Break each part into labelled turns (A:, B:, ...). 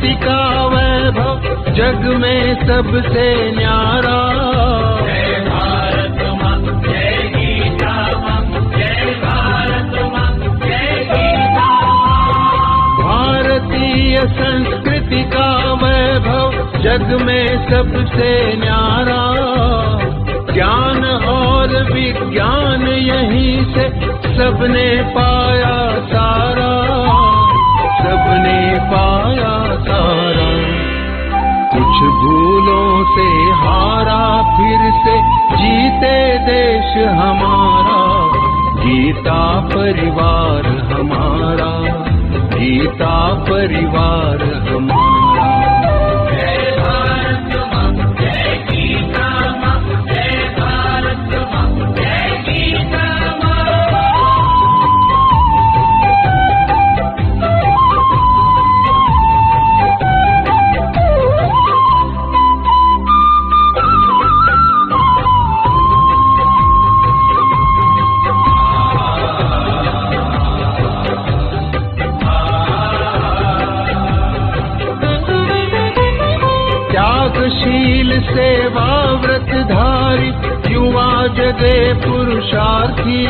A: संस्कृति का वैभव जग में सबसे न्यारा।
B: जय भारत माँ, जय गीता माँ, जय भारत माँ, जय गीता।
A: भारतीय संस्कृति का वैभव जग में सबसे न्यारा। ज्ञान और विज्ञान यहीं से सबने पाया सारा, सबने पाया सारा। कुछ भूलों से हारा फिर से जीते देश हमारा। गीता परिवार हमारा, गीता परिवार हमारा।
B: जय भारत माँ, जय गीता माँ, जय भारत माँ, जय गीता माँ।
A: त्यागशील सेवा व्रतधारी युवा जगे पुरुषार्थी।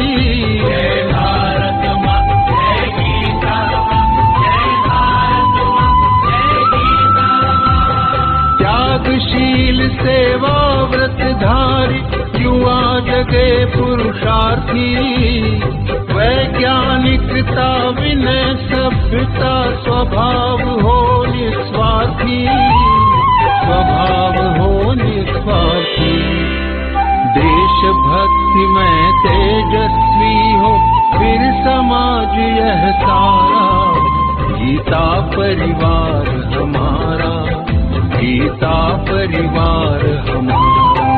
B: जय भारत माँ, जय गीता माँ, जय भारत माँ, जय गीता माँ।
A: त्यागशील सेवा व्रतधारी युवा जगे पुरुषार्थी। वैज्ञानिकता विनय सभ्यता स्वभाव हो निस्वार्थी, स्वभाव हो निस्वार्थी। देशभक्ति में तेजस्वी हो फिर समाज यह सारा। गीता परिवार हमारा, गीता परिवार हमारा।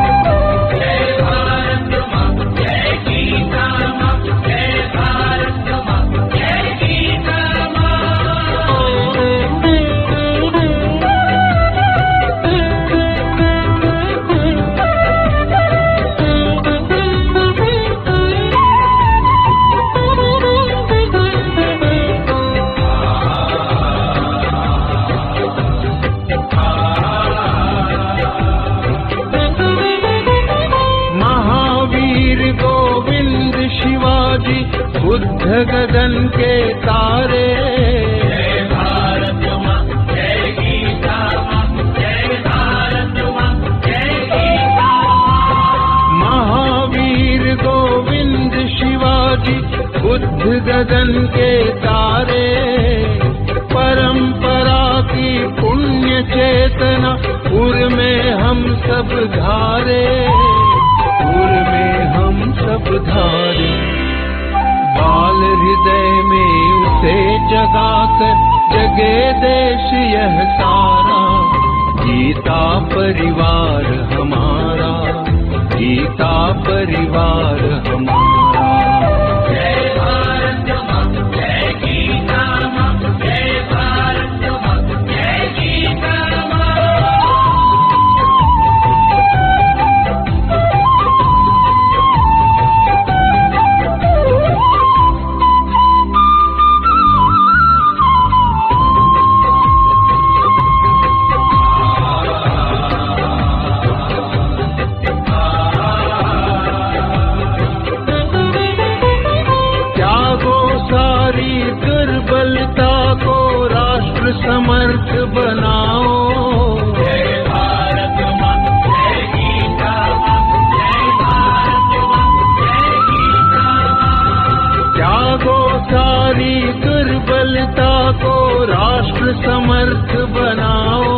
B: जय भारत माँ, जय गीता माँ, जय भारत माँ, जय गीता माँ।
A: बुद्ध गगन के तारे।
B: जय भारत माँ, जय गीता माँ, जय भारत माँ, जय गीता माँ।
A: महावीर गोविंद शिवाजी बुद्ध गगन के तारे। परंपरा की पुण्य चेतना उर में हम सब धारे, उर में हम सब धारे। बाल हृदय में उसे जगाकर जगे देश यह सारा। गीता परिवार हमारा, गीता परिवार हमारा।
B: जय भारत माँ, जय गीता माँ, जय भारत माँ, जय गीता माँ।
A: समर्थ बनाओ।
B: जय भारत माँ, जय गीता माँ, जय भारत माँ, जय गीता माँ।
A: त्यागो सारी दुर्बलता को राष्ट्र समर्थ बनाओ।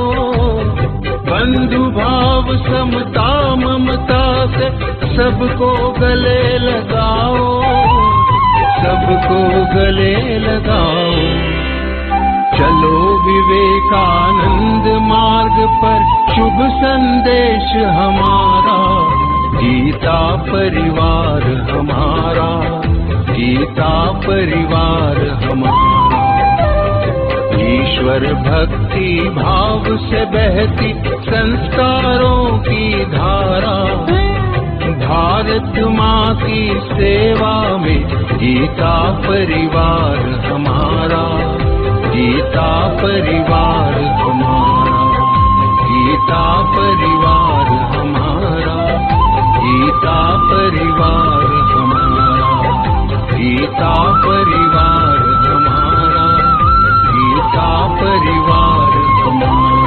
A: बंधु भाव समता ममता से सबको गले लगाओ, सबको गले लगाओ। चलो विवेकानंद मार्ग पर शुभ संदेश हमारा। गीता परिवार हमारा, गीता परिवार हमारा। ईश्वर भक्ति भाव से बहती संस्कारों की धारा। भारत माँ की सेवा में गीता परिवार हमारा, गीता परिवार हमारा, गीता परिवार हमारा, गीता परिवार हमारा, गीता परिवार हमारा, गीता परिवार हमारा।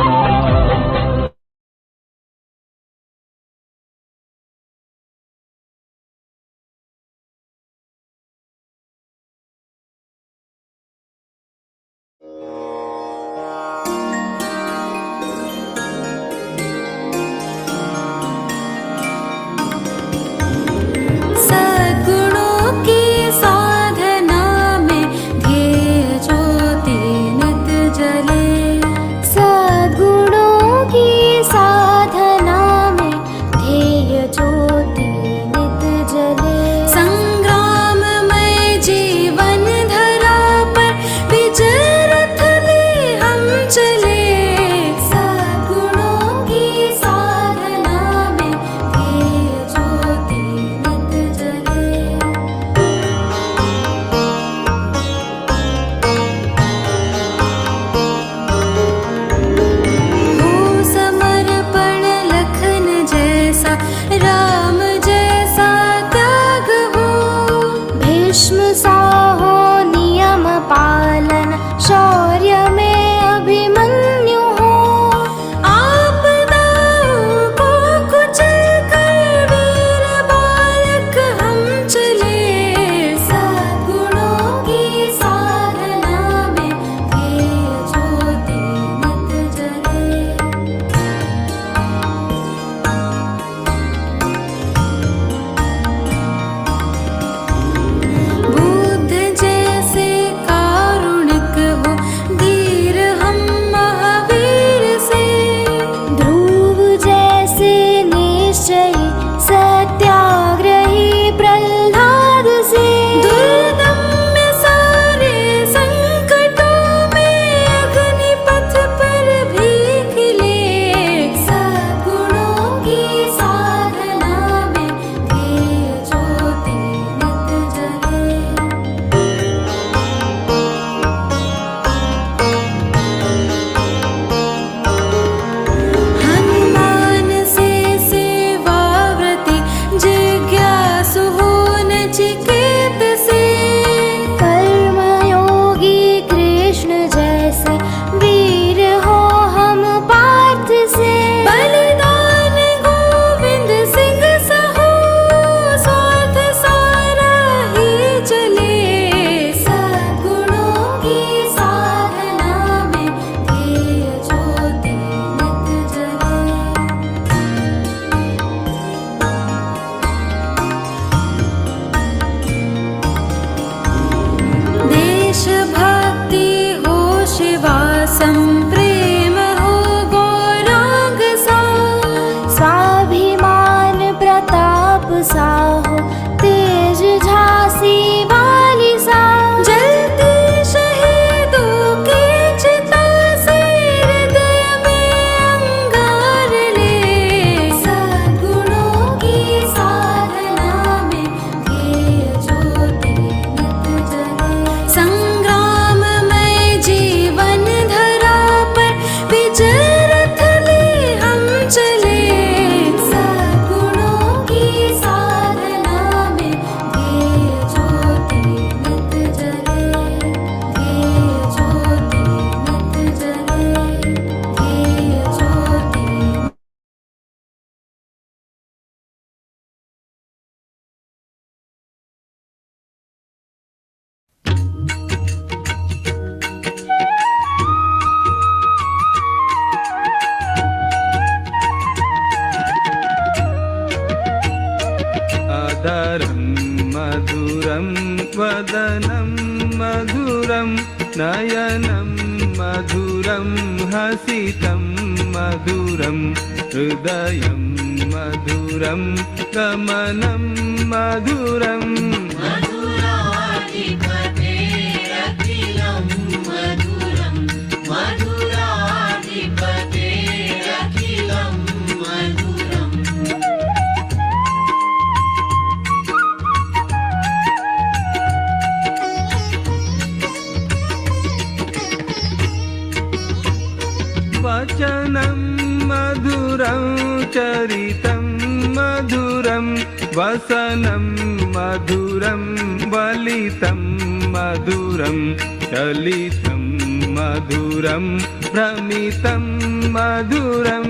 C: वदनं मधुरं नयनं मधुरं हसितं मधुरं हृदयं मधुरं गमनं मधुरम्
B: मधुराधिपतेरखिलं मधुरं मधुराधिपतेरखिलं मधुरम्
C: वचनं मधुरं चरितं मधुरं वसनं मधुरं वलितं मधुरं चलितं मधुरं भ्रमितं मधुरं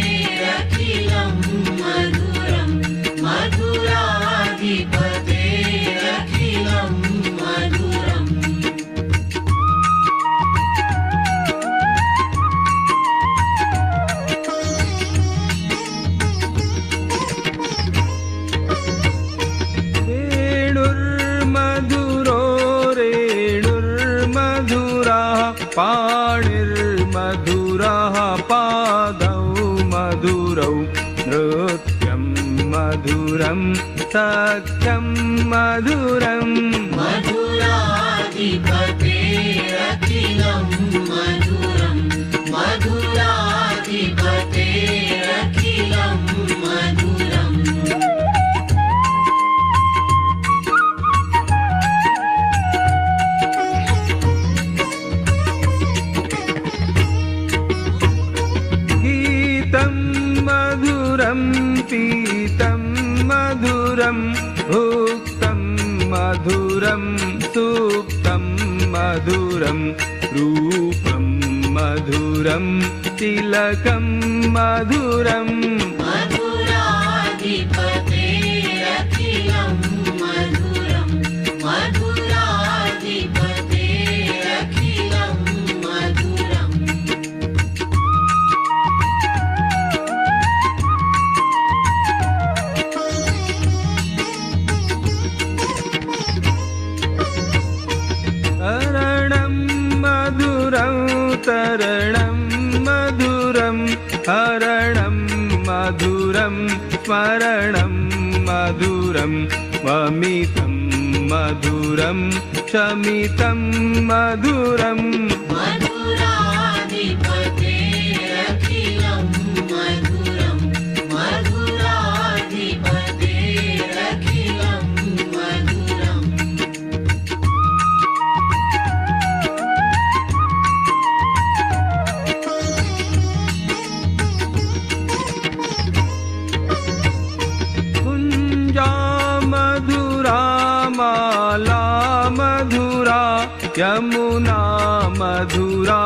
B: मधुराधिपतेरखिलं मधुरं मधुराधिपतेरखिलं मधुरम्
C: रेणुर्मधुरो रेणुर्मधुरः पाणिर्मधुरः पादौ मधुरौ नृत्यं मधुरं सख्यं मधुरम्
B: मधुराधिपतेरखिलं मधुरं मधुराधिपतेरखिलं मधुरम्
C: गीतं मधुरं पीतं मधुरं भुक्तं मधुरं सुप्तं मधुरं रूपं मधुरं तिलकं मधुरम्
B: मधुराधिपतेरखिलं मधुरं मधुराधिपतेरखिलं मधुरम्
C: तरणं मधुरं तरणं मधुरं हरणं मधुरं स्मरणं मधुरं वमितं मधुरं शमितं मधुरम्
B: मधुराधिपतेरखिलं मधुरं मधुराधिपतेरखिलं मधुरम्
C: कुञ्जा मधुरा माला मधुरा यमुना मधुरा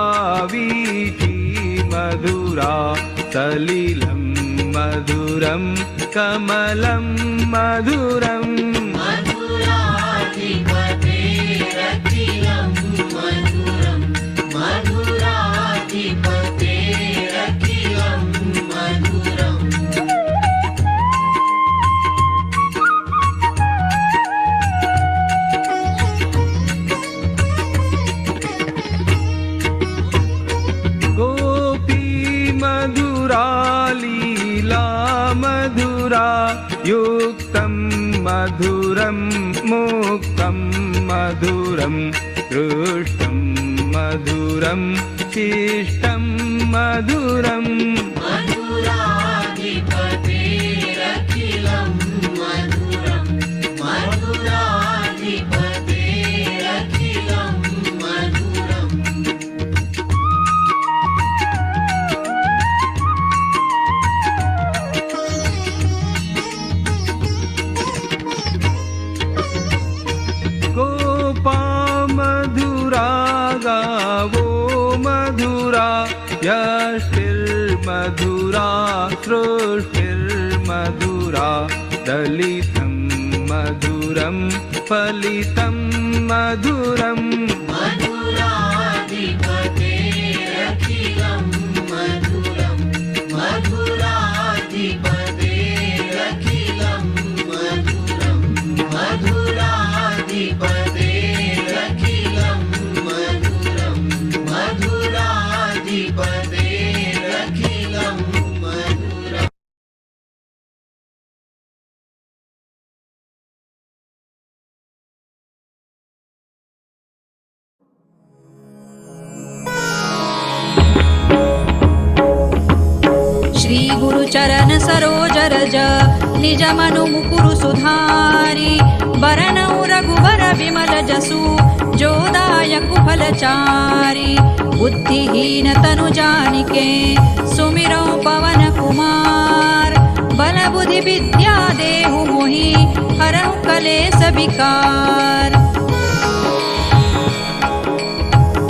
C: वीथी मधुरा सलिलं मधुरं कमलं मधुरम्
B: मधुराधिपतेरखिलं मधुरं मधुराधिपतेरखिलं मधुरम्
C: गोपी मधुरा लीला मधुरा युक्तं मधुरं मुक्तं मधुरं दृष्टं मधुरं शिष्टं मधुरम्
B: मधुराधिपतेरखिलं मधुरं मधुराधिपतेरखिलं मधुरम्
C: गोपा मधुरा गावो मधुरा यष्टिर्मधुरा सृष्टिर्मधुरा दलितं मधुरं फलितं मधुरम्
B: मधुराधिपतेरखिलं मधुरं मधुराधिपतेरखिलं मधुरं मधुराधिपतेरखिलं मधुरं मधुराधिपतेरखिलं मधुरम्
D: श्री गुरु चरण सरोज रज निज मनु मुकुरु सुधारी बरनउ रघुबर विमल जसु जो दायक फलचारी। बुद्धिहीन तनु जानिके सुमिरो पवन कुमार। बल बुद्धि विद्या देहु मोहि हरहु कलेस विकार।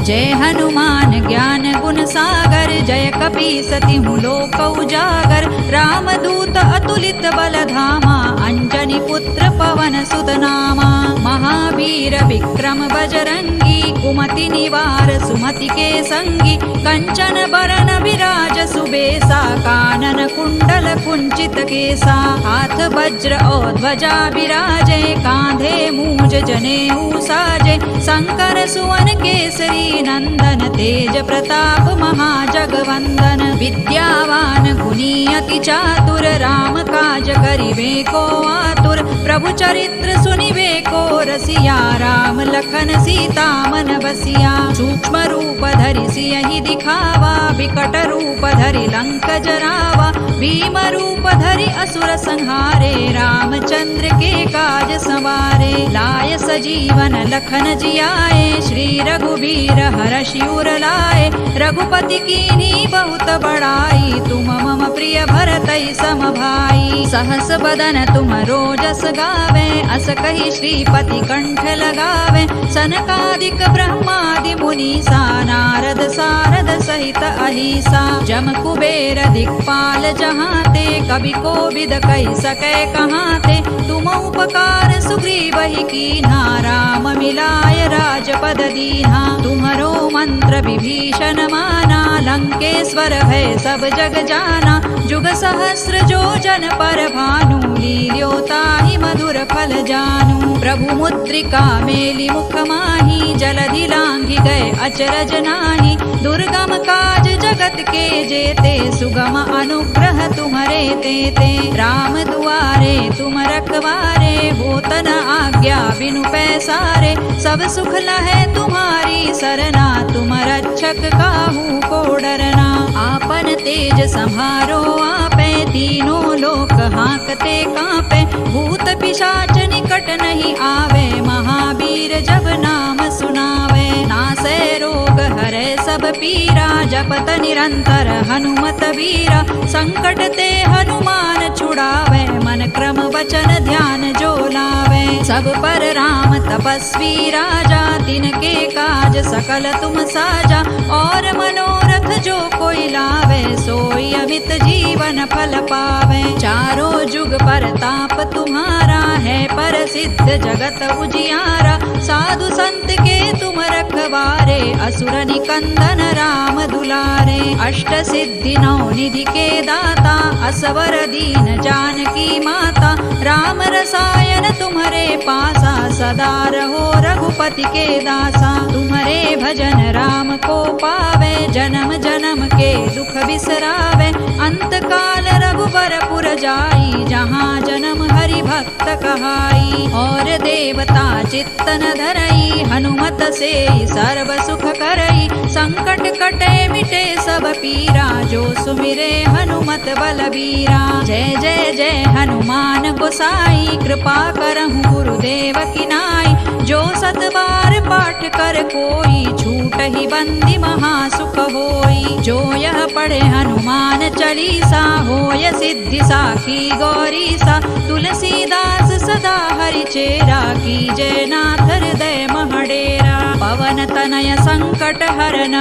D: जय हनुमान ज्ञान गुण सागर। जय कपीसति लोक उजागर। रामदूत अतुलित बल धामा। अंजनी पुत्र पवन सुत नामा। महावीर विक्रम बजरंगी। कुमति निवार सुमति के संगी। कंचन बरन विराज सुबेसा। कानन कुंडल कुंचित केसा। हाथ वज्र और ध्वजा विराजे। कांधे मूज जनेऊ साजे। शंकर सुवन केसरी नंदन। तेज प्रताप महाजगवंदन। विद्यावान गुणी अति चातुर। राम काज करिबे को आतुर। प्रभु चरित्र सुनिबे को रसिया। राम लखन सीता मन बसिया। सूक्ष्म रूप धरि सियहि दिखावा। विकट रूप धरि लंक जरावा। भीम रूप धरि असुर संहारे। रामचंद्र के काज संवारे। लाय सजीवन लखन जियाए। श्री रघुवीर हर्षि उर लाए। रघुपति कीन्ही बहुत बड़ाई। तुम मम प्रिय भरतहि सम भाई। सहस बदन तुम रोजस गावे। अस कहि श्रीपति कंठ लगावे। सनकादिक ब्रह्मादि मुनीसा। नारद सारद सहित अहिसा। जम कुबेर दिक्पाल जहाते। कवि कोविद कहि सकै कहाते। तुम उपकार सुग्रीवहि कीन्हा। राम मिलाय राजपद दीन्हा। तुम्हरो मंत्र विभीषण माना। लंकेश्वर भय सब जग जाना। जुग सहस्र जो जन पर भानु। लील्यो ताहि मधुर फल जानू। प्रभु मुद्रिका मेलि मुख माहि। जलधि लांघि गए अचरज नाही। दुर्गम काज जगत के जेते। सुगम अनुग्रह तुम्हरे तेते। राम दुआरे तुम रखवारे। होत न आज्ञा बिनु पैसारे। सब सुख लहै तुम्हारी सरना। तुम रक्षक काहू को डरना। आपन तेज सम्हारो आपे। तीनों लोक हांकते कांपे। भूत पिशाच निकट नहीं आवे। महावीर जब नाम सुनावे। नासै रोग हरै सब पीरा। जपत निरंतर हनुमत वीरा। संकट ते हनुमान छुड़ावे। मन क्रम वचन ध्यान जो लावे। सब पर राम तपस्वी राजा। तिनके काज सकल तुम साजा। और मनोरथ जो कोई लावे। सोई अमित जीवन फल पावे। चारों जुग परताप तुम्हारा है। प्रसिद्ध जगत उजियारा। साधु संत के तुम रखवारे। असुर निकंदन राम दुलारे। अष्ट सिद्धि नौ निधि के दाता। असवर दीन जानकी माता। राम रसायन तुम्हारे पासा। सदा रहो रघुपति के दासा। तुम्हारे भजन राम को पावे। जन्म जन्म के दुख बिसरावे। अंत काल रघुबर पुर जाई। जहाँ जन्म हरि भक्त कहाई। और देवता चित्तन धरई। हनुमत से सर्व सुख करई। संकट कटे मिटे सब पीरा। जो सुमिरे हनुमत बलबीरा। जय जय जय हनुमान गोसाई। कृपा करहु गुरुदेव की नाई। जो सत बार पाठ कर कोई। छूट ही बंदी महासुख होई। जो यह पढ़े हनुमान चालीसा। होय सिद्धि साखी गौरीसा। तुलसीदास सदा हरि चेरा। कीजय नाथ हृदय महडेरा। पवन तनय संकट हरन।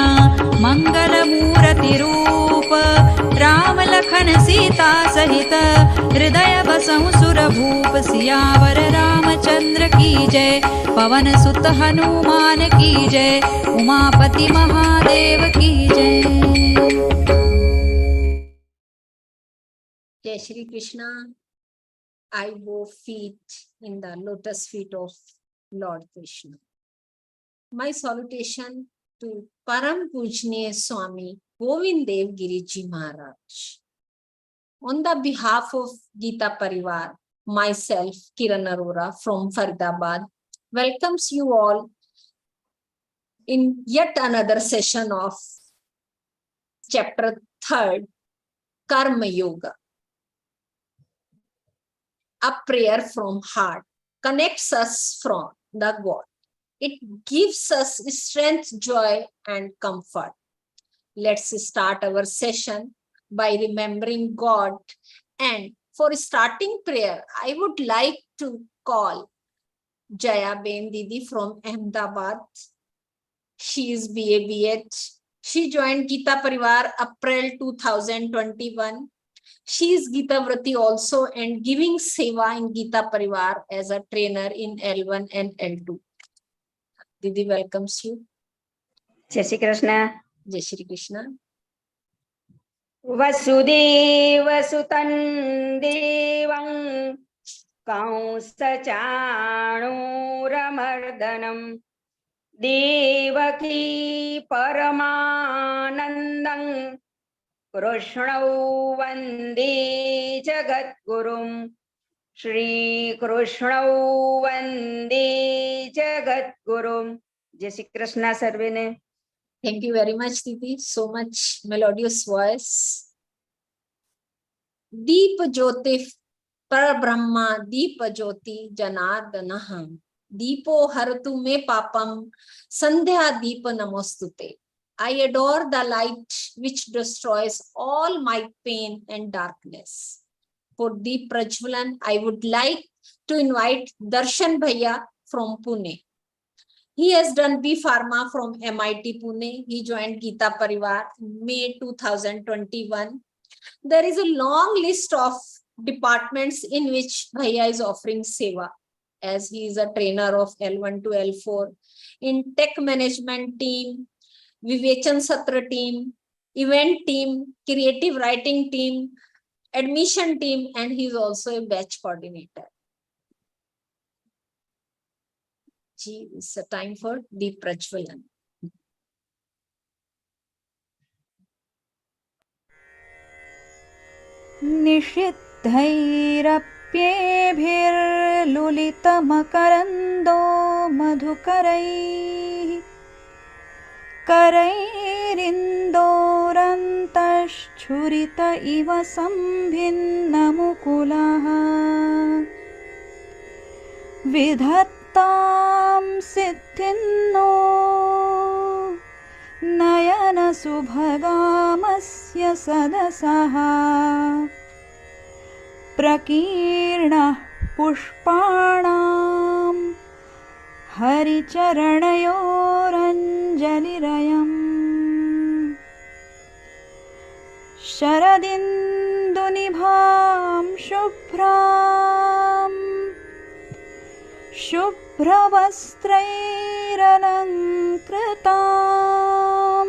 D: मंगल मूर्ति रूप। राम लखन सीता सहित। हृदय बसहु सुर भूप। सियावर रामचंद्र की जय। पवन सुत हनुमान की जय। उमापति महादेव की जय।
E: जय Shri Krishna. I bow feet in the lotus feet of Lord Krishna. My salutation to Param Pujniya Swami Govind Dev Giri Ji Maharaj. On the behalf of Geeta Parivar, myself Kiran Arora from Faridabad welcomes you all in yet another session of chapter 3rd, Karma Yoga. A prayer from heart connects us from the God. It gives us strength, joy, and comfort. Let's start our session by remembering God. And for starting prayer, I would like to call Jaya Ben Didi from Ahmedabad. She is BA B.Ed. She joined Geeta Parivar April 2021. She is Geeta Vrati also and giving Seva in Geeta Parivar as a trainer in L1 and L2. Didi welcomes you.
F: जय Shri Krishna
E: Jai Shri Krishna.
F: वसुदेवसुतं देवं कंसचाणूरमर्दनं देवकी परमानन्दं कृष्णौ वन्दे जगद्गुरुं श्रीकृष्णौ वन्दे जगद्गुरुं जय श्री कृष्ण सर्वे ने
E: Thank you very much, Didi. So much melodious voice. Deep Jyoti Parabrahma Deep Jyoti Janardanaha Deepo Haratu Me Papam Sandhya Deepa Namostute. I adore the light which destroys all my pain and darkness. For Deep Prajwalan, I would like to invite Darshan Bhaiya from Pune. He has done B Pharma from MIT Pune. He joined Geeta Parivar in May 2021. There is a long list of departments in which Bhaiya is offering Seva, as he is a trainer of L1 to L4 in tech management team, Vivechan Satra team, event team, creative writing team, admission team, and he is also a batch coordinator. Gee, it's a time for Deep Prajwalan.
D: निषिद्धैरप्येभिर्लुलितमकरन्दो मधुकरैः करैरिन्दोरन्तश्छुरित इव सम्भिन्नमुकुलः विधत्तां सिद्धिन्नो नयनसुभगामस्य सदसः प्रकीर्णः पुष्पाणां हरिचरणयोरञ्जलिरयम् शरदिन्दुनिभां शुभ्रां शुभ्रवस्त्रैरलङ्कृतां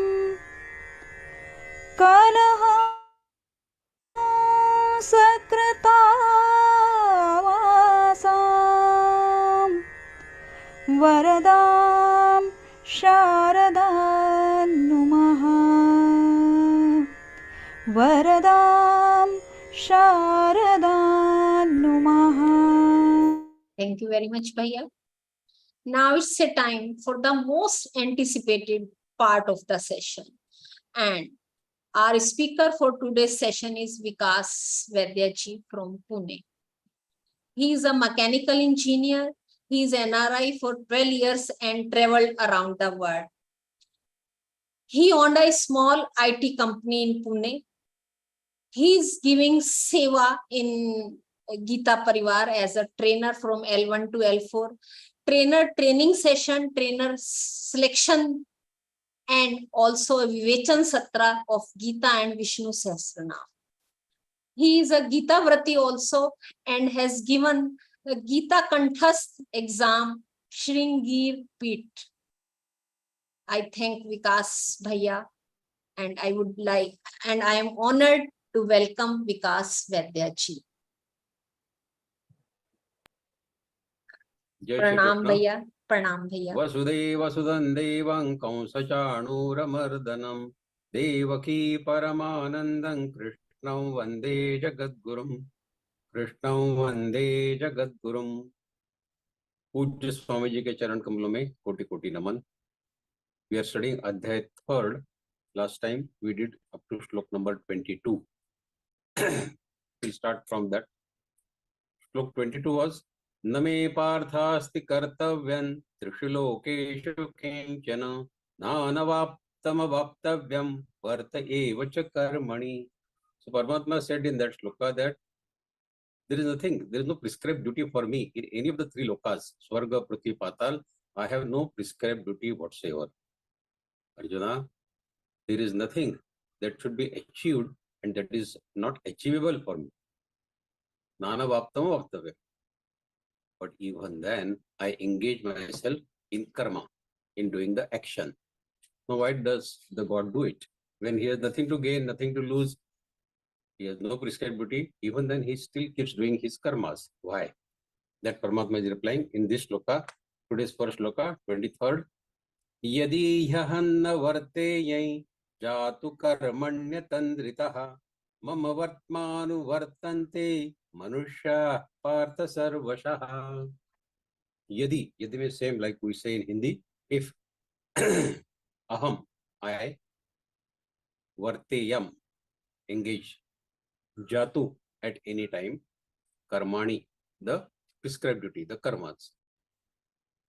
D: कलह सकृतावासां वरदां शारदां नुमः वरदां शारदां नुमः.
E: Thank you very much, Bhaiya. Now it's a time for the most anticipated part of the session. And our speaker for today's session is Vikas Vaidya from Pune. He is a mechanical engineer. He is NRI for 12 years and traveled around the world. He owned a small IT company in Pune. He is giving Seva in Geeta Parivar as a trainer from L1 to L4, trainer training session, trainer selection, and also a Vivechan Satra of Geeta and Vishnu Sahasranam. He is a Geeta Vrati also and has given the Geeta Kanthasth exam, Shringir Pit. I thank Vikas Bhaiya and I am honored to welcome Vikas Vaidya ji.
G: जय Shri
E: Pranam
G: Krishna.
E: Bhaiya, Pranam Bhaiya.
G: वसुदेवसुतं देवं कंसचाणूरमर्दनं देवकी परमानन्दं कृष्णं वन्दे जगद्गुरुं पूज्य स्वामी जी के चरण कमलों में कोटि कोटि नमन। We are studying अध्याय 3rd. Last time we did up to श्लोक number 22. We start from that. Slok 22 was न मे पार्थास्ति कर्तव्यं त्रिषु लोकेषु किंचन नानवाप्तमवाप्तव्यं वर्त एव च कर्मणि. So Paramatma said in that shloka that there is nothing, there is no prescribed duty for me in any of the three lokas, Swarga, Prithvi, Patal. I have no prescribed duty whatsoever. Arjuna, there is nothing that should be achieved and that is not achievable for me. Nana Vaptama Vaptavya. But even then, I engage myself in karma, in doing the action. Now, why does the God do it? When he has nothing to gain, nothing to lose, he has no prescribed duty, even then he still keeps doing his karmas. Why? That Paramatma is replying in this shloka, today's first shloka, 23rd. Yadi yahanna varteyai jatu karmanya tandritaha mama vartmanu vartante manushya partha sarvashaha. Yadi means same like we say in Hindi. If aham, I, varteyam, engage, jatu, at any time, karmani, the prescribed duty, the karmas.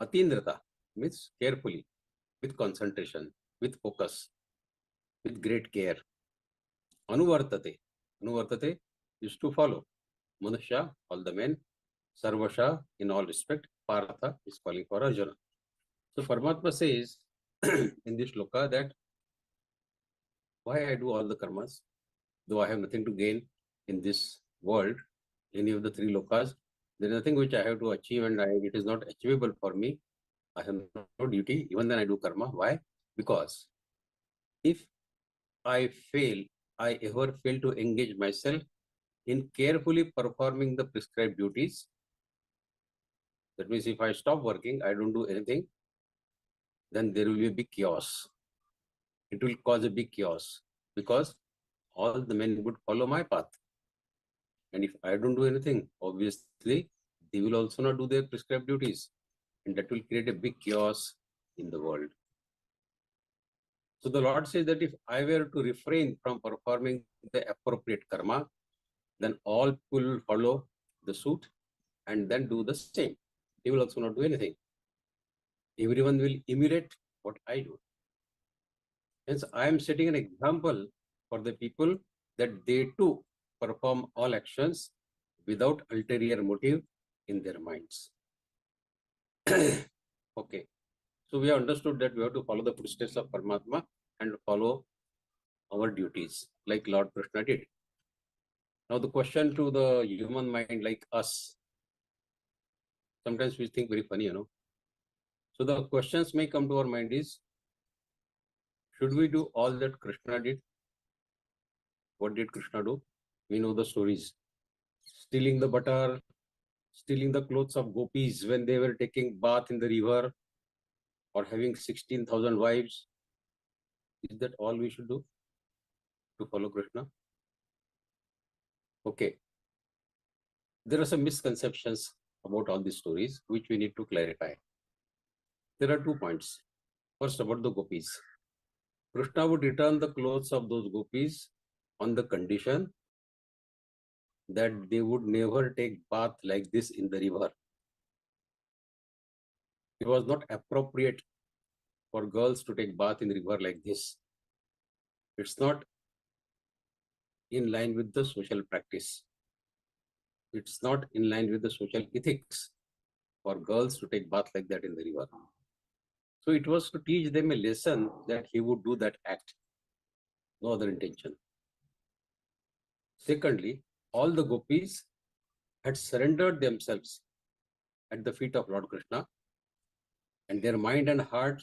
G: Atindrata means carefully, with concentration, with focus, with great care. Anuvartate is to follow. Manusya, all the men. Sarvasha, in all respect. Partha is calling for Arjuna. So Paramatma says in this shloka that why I do all the karmas, though I have nothing to gain in this world, any of the three lokas, there is nothing which I have to achieve and it is not achievable for me. I have no duty, even then I do karma. Why? Because if I ever fail to engage myself in carefully performing the prescribed duties, that means if I stop working, I don't do anything, then there will be a big chaos. It will cause a big chaos because all the men would follow my path. And if I don't do anything, obviously, they will also not do their prescribed duties. And that will create a big chaos in the world. So the Lord says that if I were to refrain from performing the appropriate karma, then all people will follow the suit and then do the same. He will also not do anything. Everyone will emulate what I do. Hence, I am setting an example for the people that they too perform all actions without ulterior motive in their minds. Okay. So we have understood that we have to follow the footsteps of Paramatma and follow our duties like Lord Krishna did. Now the question to the human mind like us, sometimes we think very funny, So the questions may come to our mind is, should we do all that Krishna did? What did Krishna do? We know the stories. Stealing the butter, stealing the clothes of gopis when they were taking bath in the river, or having 16,000 wives. Is that all we should do to follow Krishna? Okay. There are some misconceptions about all these stories which we need to clarify. There are 2 points. First, about the gopis. Krishna would return the clothes of those gopis on the condition that they would never take bath like this in the river. It was not appropriate for girls to take bath in the river like this. It's not in line with the social practice. It's not in line with the social ethics for girls to take bath like that in the river. So it was to teach them a lesson that he would do that act. No other intention. Secondly, all the gopis had surrendered themselves at the feet of Lord Krishna, and their mind and heart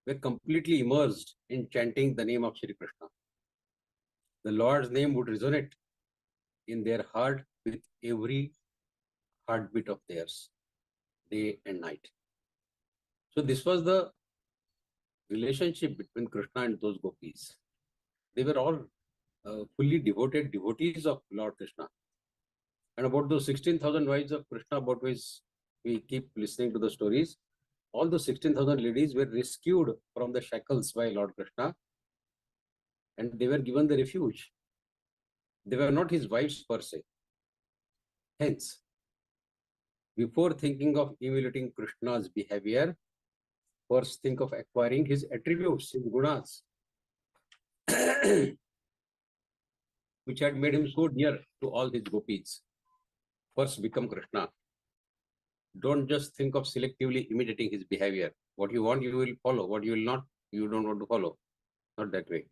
G: were completely immersed in chanting the name of Shri Krishna. The Lord's name would resonate in their heart with every heartbeat of theirs, day and night. So this was the relationship between Krishna and those gopis. They were all fully devoted devotees of Lord Krishna. And about those 16,000 wives of Krishna, about which we keep listening to the stories, all those 16,000 ladies were rescued from the shackles by Lord Krishna, and they were given the refuge. They were not his wives per se. Hence, Before thinking of emulating Krishna's behavior, first think of acquiring his attributes, his gunas, which had made him so dear to all his gopis. First become Krishna. Don't just think of selectively imitating his behavior. What you want, you will follow. What you will not, you don't want to follow. Not that way.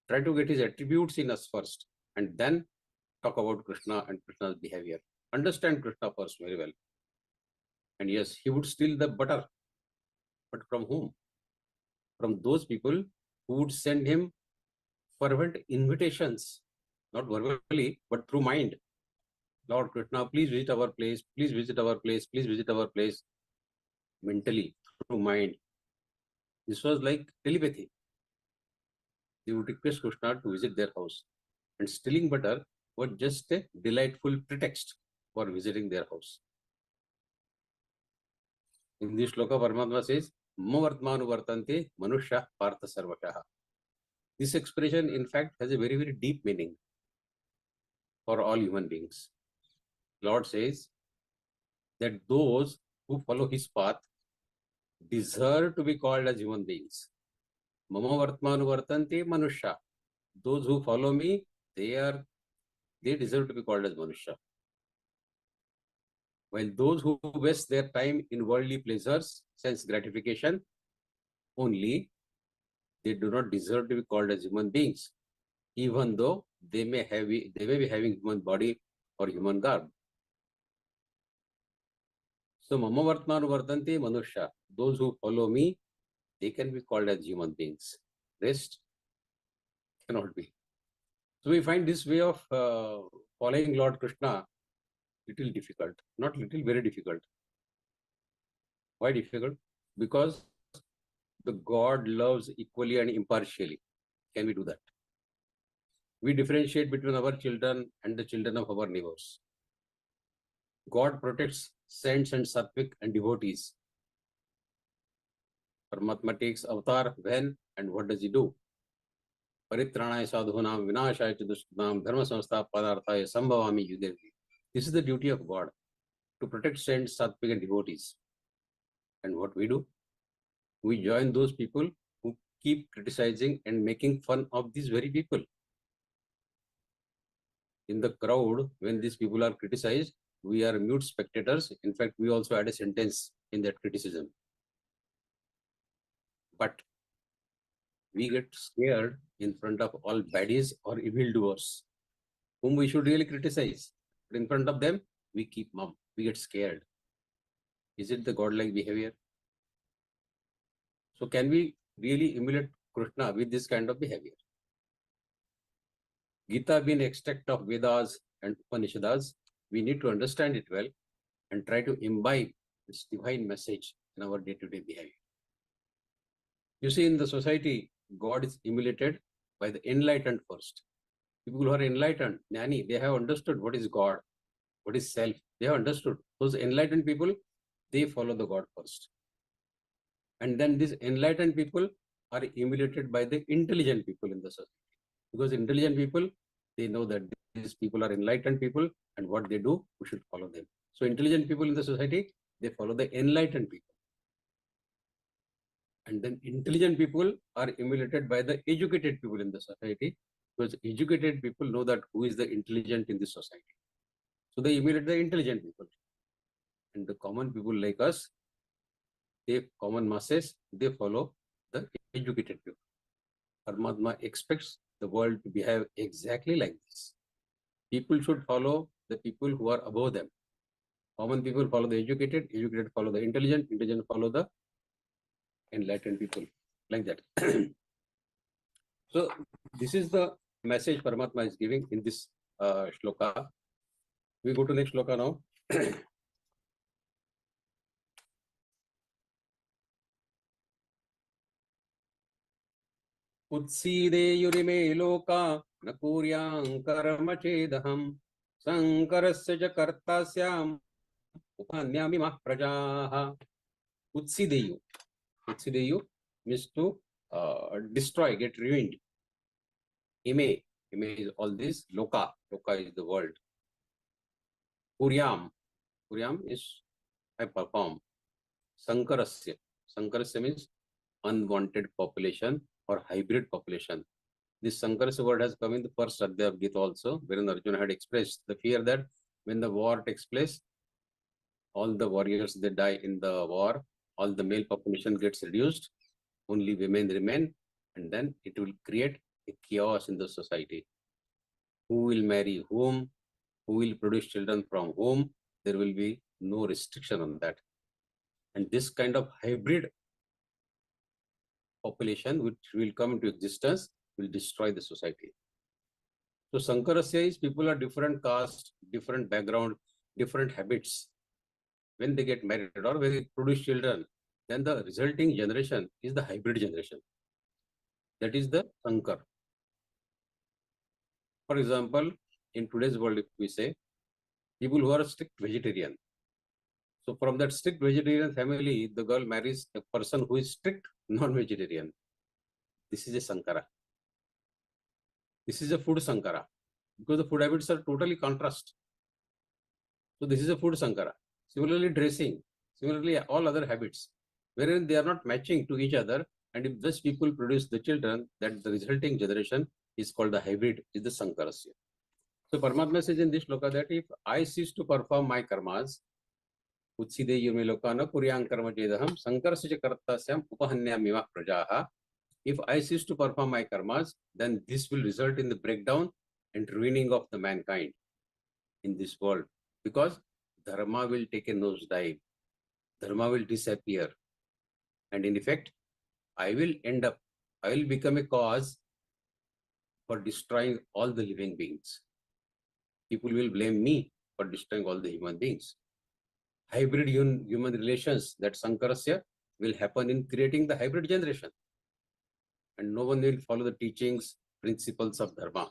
G: Try to get his attributes in us first, and then talk about Krishna and Krishna's behavior. Understand Krishna first very well. And yes, he would steal the butter. But from whom? From those people who would send him fervent invitations, not verbally, but through mind. Lord Krishna, please visit our place, please visit our place, please visit our place. Mentally, through mind. This was like telepathy. They would request Krishna to visit their house. And stealing butter was just a delightful pretext for visiting their house. In this shloka, Paramatma says, Mavartmanu vartante manushya partha sarvashaha. This expression, in fact, has a very, very deep meaning for all human beings. Lord says that those who follow his path deserve to be called as human beings. Mama vartmanu vartante manushya. Those who follow me, they deserve to be called as manushya. While those who waste their time in worldly pleasures, sense gratification only, they do not deserve to be called as human beings, even though they may be having human body or human garb. So, Mama Vartmanu Vartante Manushya, those who follow me, they can be called as human beings. Rest cannot be. So, we find this way of following Lord Krishna little difficult. Not little, very difficult. Why difficult? Because the God loves equally and impartially. Can we do that? We differentiate between our children and the children of our neighbors. God protects saints and sattvic and devotees. Paramatma takes avatar when and what does he do? Paritranaya sadhunam vinashaya chadushtanam dharma samstha padarthaya sambhavami yudevi. This is the duty of God, to protect saints, sattvic and devotees. And what we do? We join those people who keep criticizing and making fun of these very people. In the crowd, when these people are criticized, we are mute spectators. In fact, we also add a sentence in that criticism. But we get scared in front of all baddies or evildoers, whom we should really criticize. But in front of them, we keep mum. We get scared. Is it the godlike behavior? So can we really emulate Krishna with this kind of behavior? Geeta being an extract of Vedas and Upanishads, we need to understand it well and try to imbibe this divine message in our day-to-day behavior. You see, in the society, God is emulated by the enlightened first. People who are enlightened, Jnani, they have understood what is God, what is self. They have understood. Those enlightened people, they follow the God first. And then these enlightened people are emulated by the intelligent people in the society. Because intelligent people, they know that these people are enlightened people and what they do, we should follow them. So intelligent people in the society, they follow the enlightened people. And then intelligent people are emulated by the educated people in the society, because educated people know that who is the intelligent in this society. So they emulate the intelligent people. And the common people like us, they common masses, they follow the educated people. Paramatma expects the world to behave exactly like this. People should follow the people who are above them. Common people follow the educated, educated follow the intelligent, intelligent follow the enlightened people, like that. So this is the message Paramatma is giving in this shloka. We go to next shloka now. Utsideyurime loka nakuryam karma chedaham sankarasya ja kartasyam upanyamimah prajaha. Utsideyu. Utsideyu means to destroy, get ruined. Ime is all this. Loka is the world. Kuryam Kuryam is I perform. Sankarasya. Sankarasya means unwanted population or hybrid population. This Sankarasya word has come in the first Adhyaya of Geeta also, wherein Arjuna had expressed the fear that when the war takes place, all the warriors they die in the war, all the male population gets reduced, only women remain, and then it will create a chaos in the society. Who will marry whom? Who will produce children from whom? There will be no restriction on that. And this kind of hybrid population which will come into existence will destroy the society. So Sankarasya is people are different caste, different background, different habits. When they get married or when they produce children, then the resulting generation is the hybrid generation. That is the Sankar. For example, in today's world, if we say, people who are strict vegetarian. So from that strict vegetarian family, the girl marries a person who is strict non-vegetarian. This is a Sankara. This is a food Sankara. Because the food habits are totally contrast. So this is a food Sankara. Similarly, dressing. Similarly, all other habits. Wherein they are not matching to each other. And if these people produce the children, that the resulting generation is called the hybrid, is the Sankarasya. So Paramatma says in this shloka that if I cease to perform my karmas, Utside yume lokana kuryang karma jedaham sankarasya kartasyam upahanyamiva prajaha. If I cease to perform my karmas, then this will result in the breakdown and ruining of the mankind in this world. Because dharma will take a nosedive. Dharma will disappear. And in effect, I will become a cause for destroying all the living beings. People will blame me for destroying all the human beings. Hybrid human relations, that Sankarasya, will happen in creating the hybrid generation. And no one will follow the teachings, principles of Dharma.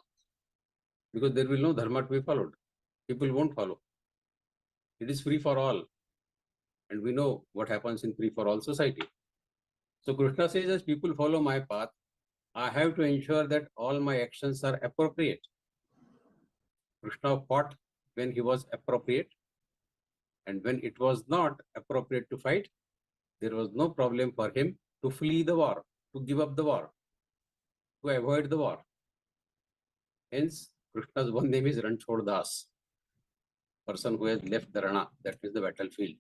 G: Because there will no Dharma to be followed. People won't follow. It is free for all. And we know what happens in free for all society. So Krishna says, as people follow my path, I have to ensure that all my actions are appropriate. Krishna fought when he was appropriate. And when it was not appropriate to fight, there was no problem for him to flee the war, to give up the war, to avoid the war. Hence, Krishna's one name is Ranchhod Das, person who has left the Rana, that is the battlefield.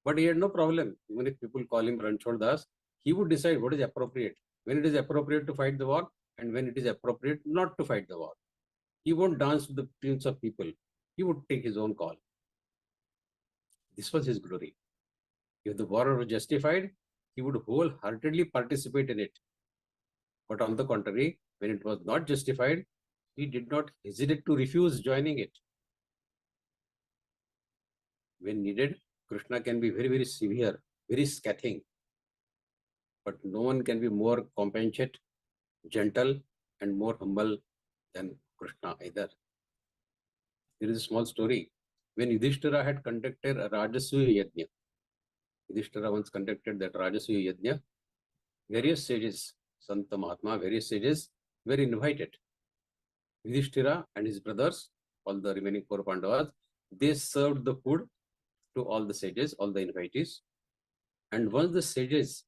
G: But he had no problem. Even if people call him Ranchhod Das, he would decide what is appropriate, when it is appropriate to fight the war and when it is appropriate not to fight the war. He won't dance with the tunes of people. He would take his own call. This was his glory. If the war was justified, he would wholeheartedly participate in it. But on the contrary, when it was not justified, he did not hesitate to refuse joining it. When needed, Krishna can be very, very severe, very scathing. But no one can be more compassionate, gentle, and more humble than Krishna either. There is a small story. When Yudhishthira had conducted a Rajasuya Yajna, Yudhishthira once conducted that Rajasuya Yajna, various sages, Santa Mahatma, various sages were invited. Yudhishthira and his brothers, all the remaining 4 Pandavas, they served the food to all the sages, all the invitees. And once the sages,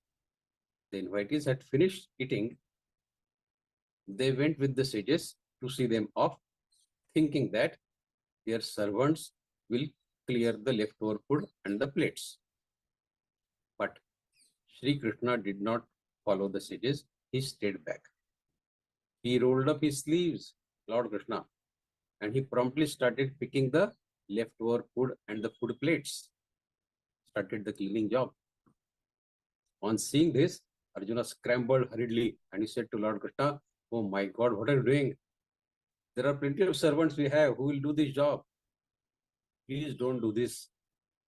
G: the invitees had finished eating, they went with the sages to see them off, thinking that their servants will clear the leftover food and the plates. But Shri Krishna did not follow the sages. He stayed back. He rolled up his sleeves, Lord Krishna, and he promptly started picking the leftover food and the food plates. Started the cleaning job. On seeing this, Arjuna scrambled hurriedly and he said to Lord Krishna, "Oh my God, what are you doing? There are plenty of servants we have who will do this job. Please don't do this.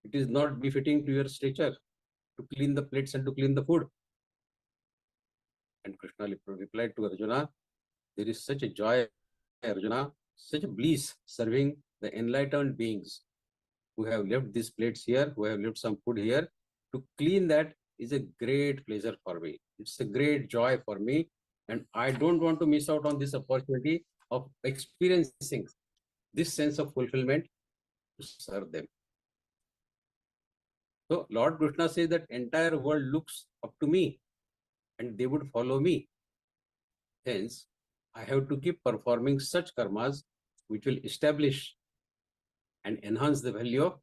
G: It is not befitting to your stature to clean the plates and to clean the food." And Krishna replied to Arjuna, "There is such a joy, Arjuna, such a bliss serving the enlightened beings who have left these plates here, who have left some food here. To clean that is a great pleasure for me. It's a great joy for me. And I don't want to miss out on this opportunity of experiencing this sense of fulfillment to serve them." So Lord Krishna says that entire world looks up to me and they would follow me. Hence, I have to keep performing such karmas which will establish and enhance the value of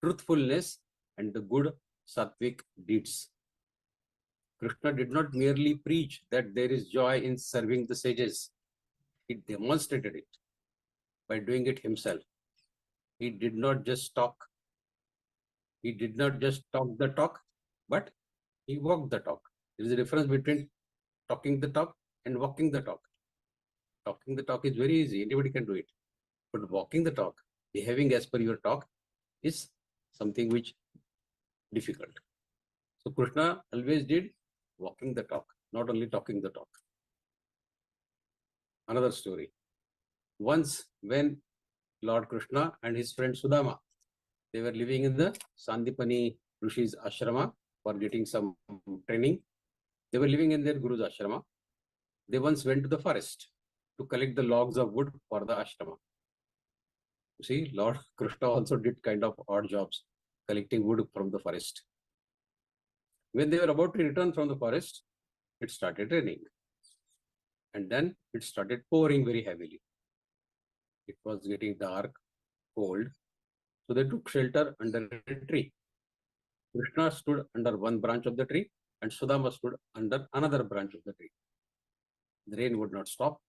G: truthfulness and the good sattvic deeds. Krishna did not merely preach that there is joy in serving the sages. He demonstrated it by doing it himself. He did not just talk. He did not just talk the talk, but he walked the talk. There is a difference between talking the talk and walking the talk. Talking the talk is very easy. Anybody can do it. But walking the talk, behaving as per your talk, is something which difficult. So Krishna always did walking the talk, not only talking the talk. Another story. Once when Lord Krishna and his friend Sudama, they were living in the Sandipani Rishi's ashrama for getting some training. They were living in their Guru's ashrama. They once went to the forest to collect the logs of wood for the ashrama. You see, Lord Krishna also did kind of odd jobs, collecting wood from the forest. When they were about to return from the forest, it started raining. And then it started pouring very heavily. It was getting dark, cold. So they took shelter under a tree. Krishna stood under one branch of the tree and Sudama stood under another branch of the tree. The rain would not stop.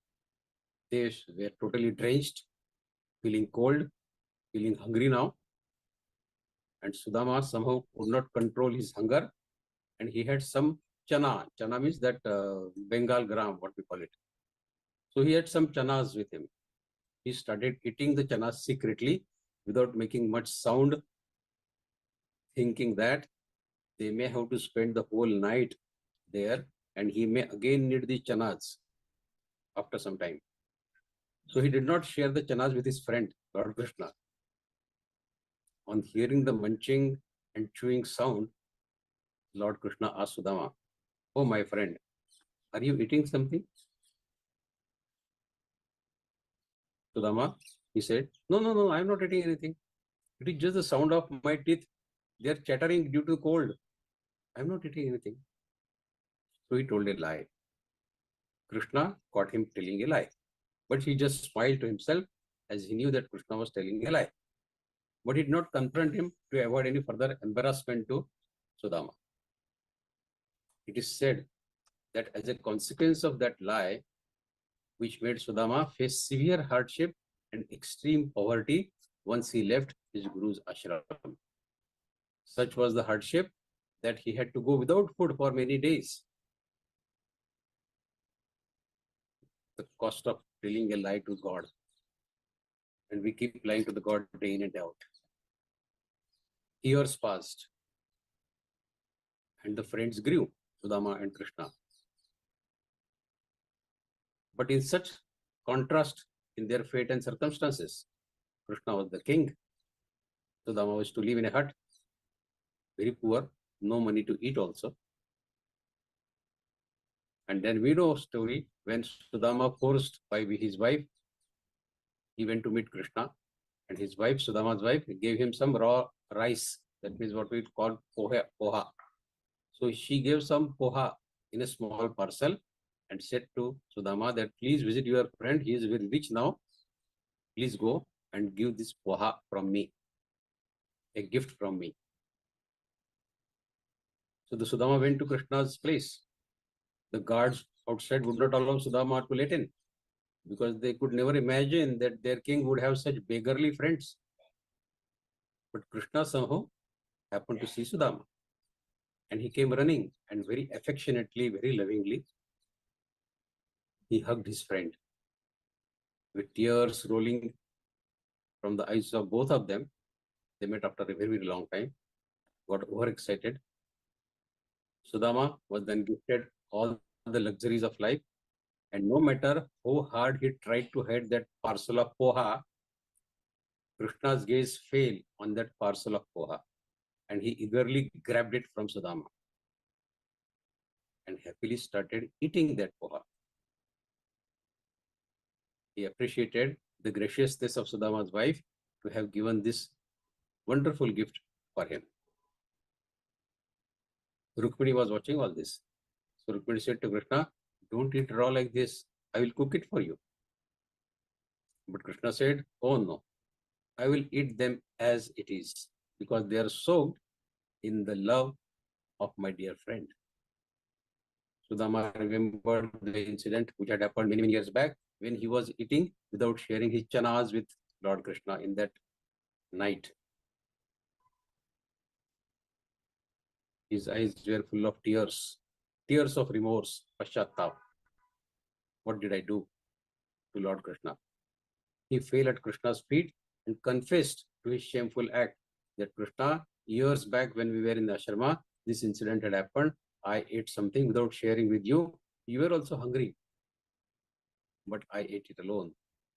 G: They were totally drenched, feeling cold, feeling hungry now. And Sudama somehow could not control his hunger. And he had some chana. Chana means that Bengal gram, what we call it. So he had some chanas with him. He started eating the chanas secretly without making much sound, thinking that they may have to spend the whole night there and he may again need the chanas after some time. So he did not share the chanas with his friend, Lord Krishna. On hearing the munching and chewing sound, Lord Krishna asked Sudama, "Oh, my friend, are you eating something?" Sudama, he said, No, I am not eating anything. It is just the sound of my teeth. They are chattering due to cold. I am not eating anything. So he told a lie. Krishna caught him telling a lie. But he just smiled to himself as he knew that Krishna was telling a lie. But he did not confront him to avoid any further embarrassment to Sudama. It is said that as a consequence of that lie, which made Sudama face severe hardship and extreme poverty once he left his Guru's ashram. Such was the hardship that he had to go without food for many days. The cost of telling a lie to God. And we keep lying to the God day in and out. Years passed. And the friends grew, Sudama and Krishna. But in such contrast in their fate and circumstances, Krishna was the king. Sudama was to live in a hut, very poor, no money to eat also. And then we know a story when Sudama, forced by his wife, he went to meet Krishna, and his wife, Sudama's wife, gave him some raw rice. That means what we call poha. So she gave some poha in a small parcel and said to Sudama that please visit your friend. He is very rich now. Please go and give this poha from me, a gift from me. So the Sudama went to Krishna's place. The guards outside would not allow Sudama to let in because they could never imagine that their king would have such beggarly friends. But Krishna somehow happened to see Sudama. And he came running and very affectionately, very lovingly, he hugged his friend. With tears rolling from the eyes of both of them, they met after a very, very long time, got overexcited. Sudama was then gifted all the luxuries of life. And no matter how hard he tried to hide that parcel of poha, Krishna's gaze fell on that parcel of poha. And he eagerly grabbed it from Sudama and happily started eating that poha. He appreciated the graciousness of Sudama's wife to have given this wonderful gift for him. Rukmini was watching all this. So Rukmini said to Krishna, don't eat raw like this. I will cook it for you. But Krishna said, oh no, I will eat them as it is, because they are soaked in the love of my dear friend. Sudama remembered the incident which had happened many years back when he was eating without sharing his chanas with Lord Krishna in that night. His eyes were full of tears, tears of remorse, paschattap. What did I do to Lord Krishna? He fell at Krishna's feet and confessed to his shameful act that Krishna, years back when we were in the ashrama, this incident had happened. I ate something without sharing with you. You were also hungry, but I ate it alone.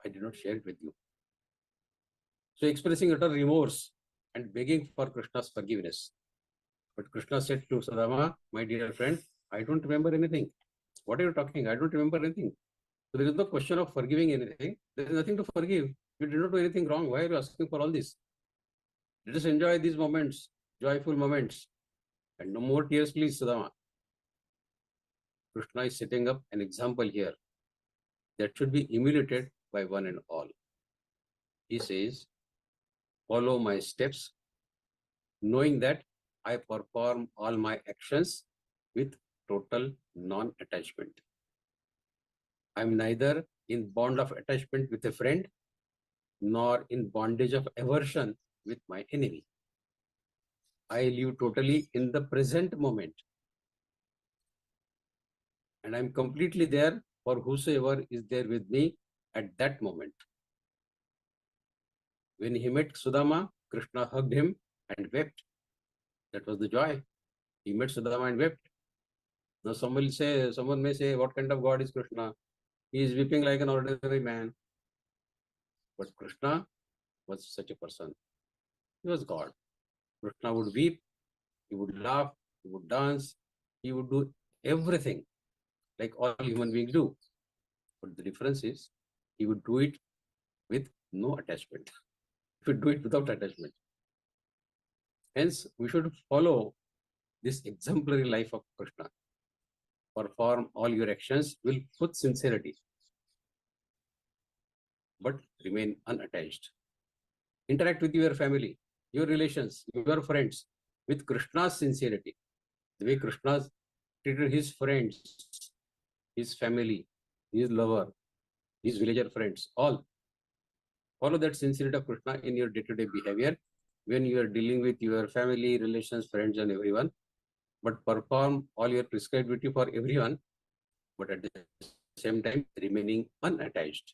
G: I did not share it with you. So expressing utter remorse and begging for Krishna's forgiveness. But Krishna said to Sudama, my dear friend, I don't remember anything. What are you talking? I don't remember anything. So there is no question of forgiving anything. There is nothing to forgive. You did not do anything wrong. Why are you asking for all this? Let us enjoy these moments, joyful moments. And no more tears, please, Sudama. Krishna is setting up an example here that should be emulated by one and all. He says, follow my steps, knowing that I perform all my actions with total non-attachment. I am neither in bond of attachment with a friend, nor in bondage of aversion with my enemy. I live totally in the present moment. And I am completely there for whosoever is there with me at that moment. When he met Sudama, Krishna hugged him and wept. That was the joy. He met Sudama and wept. Now someone may say, what kind of God is Krishna? He is weeping like an ordinary man. But Krishna was such a person. He was God. Krishna would weep, he would laugh, he would dance, he would do everything like all human beings do. But the difference is, he would do it with no attachment. He would do it without attachment. Hence, we should follow this exemplary life of Krishna. Perform all your actions with sincerity, but remain unattached. Interact with your family, your relations, your friends with Krishna's sincerity. The way Krishna treated his friends, his family, his lover, his villager friends, all. Follow that sincerity of Krishna in your day-to-day behavior when you are dealing with your family, relations, friends, and everyone. But perform all your prescribed duty for everyone, but at the same time remaining unattached.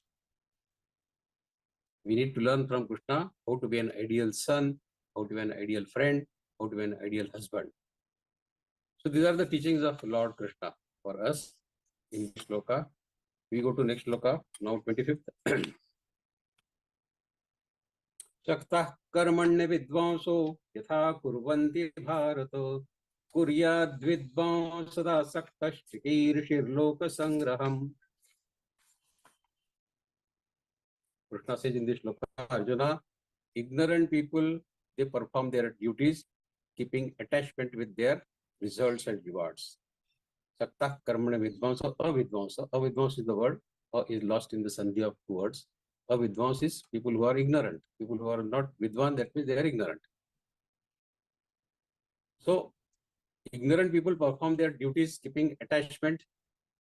G: We need to learn from Krishna how to be an ideal son, how to be an ideal friend, how to be an ideal husband. So these are the teachings of Lord Krishna for us in this shloka. We go to next shloka, now 25th. Shaktah karmanya vidvanso yatha kurvanti bharata kuryad vidvansada saktashtikir shirloka sangraham. Krishna says in this shloka, Arjuna, ignorant people, they perform their duties, keeping attachment with their results and rewards. Saktah karmana vidvansa, avidvansa. Avidvansa is the word, is lost in the sandhi of two words. Avidvansa is people who are ignorant. People who are not vidvan, that means they are ignorant. So, ignorant people perform their duties, keeping attachment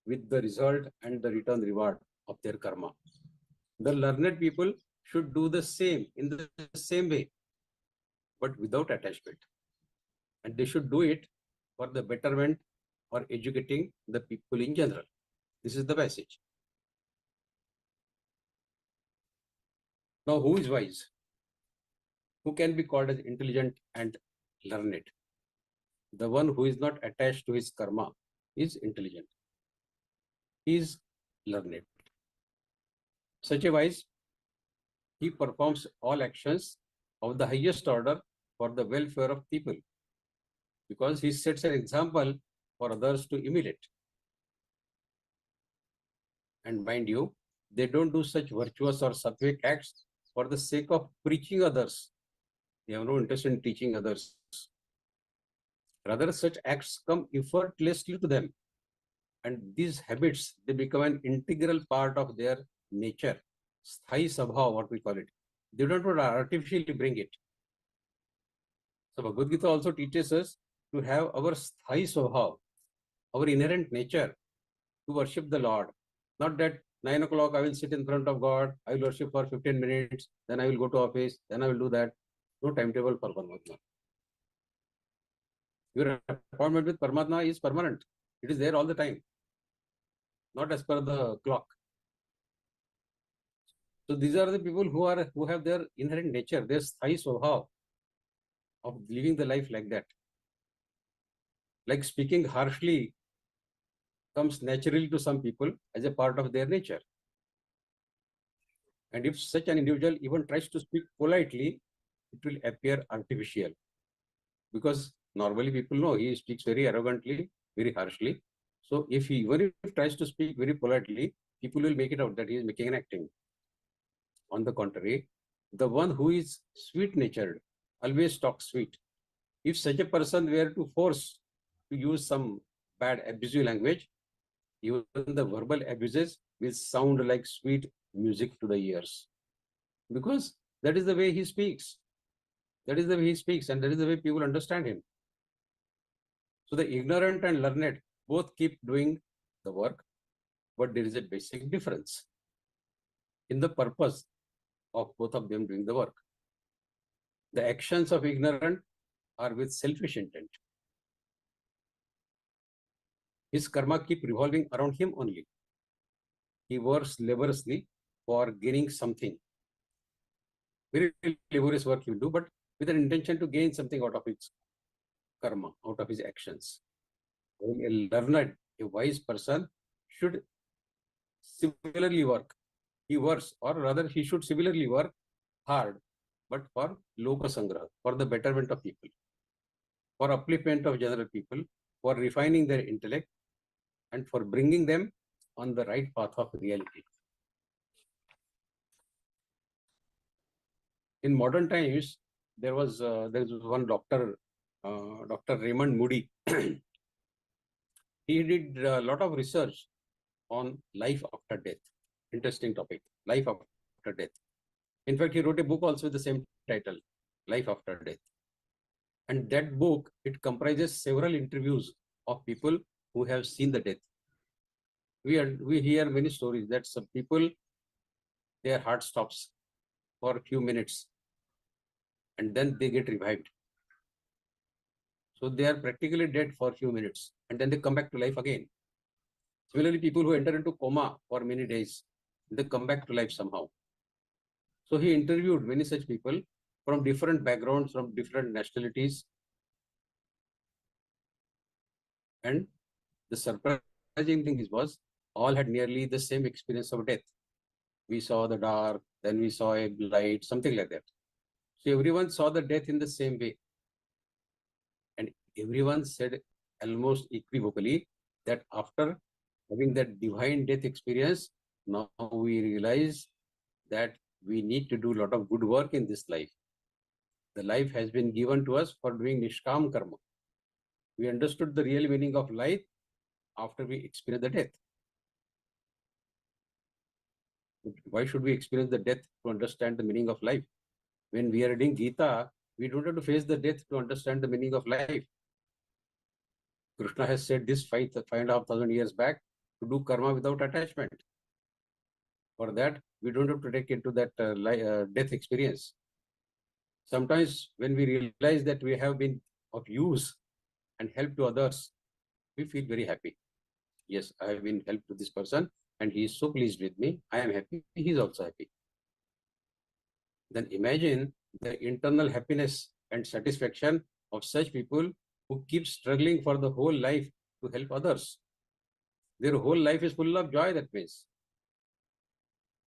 G: with the result and the return reward of their karma. The learned people should do the same in the same way, but without attachment. And they should do it for the betterment or educating the people in general. This is the message. Now, who is wise? Who can be called as intelligent and learned? The one who is not attached to his karma is intelligent. He is learned. Such a wise, he performs all actions of the highest order for the welfare of people, because he sets an example for others to emulate. And mind you, they don't do such virtuous or sattvic acts for the sake of preaching others. They have no interest in teaching others. Rather, such acts come effortlessly to them. And these habits, they become an integral part of their nature. Sthai sabha, what we call it. They don't want to artificially bring it. So Bhagavad Gita also teaches us to have our sthai sabha, our inherent nature, to worship the Lord. Not that 9 o'clock I will sit in front of God, I will worship for 15 minutes, then I will go to office, then I will do that. No timetable for Paramatma. Your appointment with Paramatma is permanent. It is there all the time, not as per the clock. So these are the people who have their inherent nature, their sthai swabhav of living the life like that. Like speaking harshly comes naturally to some people as a part of their nature. And if such an individual even tries to speak politely, it will appear artificial. Because normally people know he speaks very arrogantly, very harshly. So if he even if tries to speak very politely, people will make it out that he is making an acting. On the contrary, the one who is sweet-natured always talks sweet. If such a person were to force to use some bad abusive language, even the verbal abuses will sound like sweet music to the ears. Because that is the way he speaks. That is the way he speaks, and that is the way people understand him. So the ignorant and learned both keep doing the work, but there is a basic difference in the purpose of both of them doing the work. The actions of ignorant are with selfish intent. His karma keep revolving around him only. He works laboriously for gaining something. Very laborious work he will do, but with an intention to gain something out of his karma, out of his actions. A learned, a wise person should similarly work. He works, or rather he should similarly work hard, but for loka sangraha, for the betterment of people, for upliftment of general people, for refining their intellect, and for bringing them on the right path of reality. In modern times, there was one doctor, Dr. Raymond Moody. He did a lot of research on life after death. Interesting topic, life after death. In fact, he wrote a book also with the same title, Life After Death. And that book, it comprises several interviews of people who have seen the death. We hear many stories that some people, their heart stops for a few minutes and then they get revived. So they are practically dead for a few minutes and then they come back to life again. Similarly, people who enter into coma for many days, they come back to life somehow. So he interviewed many such people from different backgrounds, from different nationalities. And the surprising thing was, all had nearly the same experience of death. We saw the dark, then we saw a light, something like that. So everyone saw the death in the same way. And everyone said almost equivocally that after having that divine death experience, now we realize that we need to do a lot of good work in this life. The life has been given to us for doing nishkam karma. We understood the real meaning of life after we experienced the death. Why should we experience the death to understand the meaning of life? When we are reading Geeta, we don't have to face the death to understand the meaning of life. Krishna has said this 5,500 years back to do karma without attachment. For that, we don't have to take into that death experience. Sometimes when we realize that we have been of use and help to others, we feel very happy. Yes, I have been help to this person and he is so pleased with me. I am happy. He is also happy. Then imagine the internal happiness and satisfaction of such people who keep struggling for the whole life to help others. Their whole life is full of joy, that means.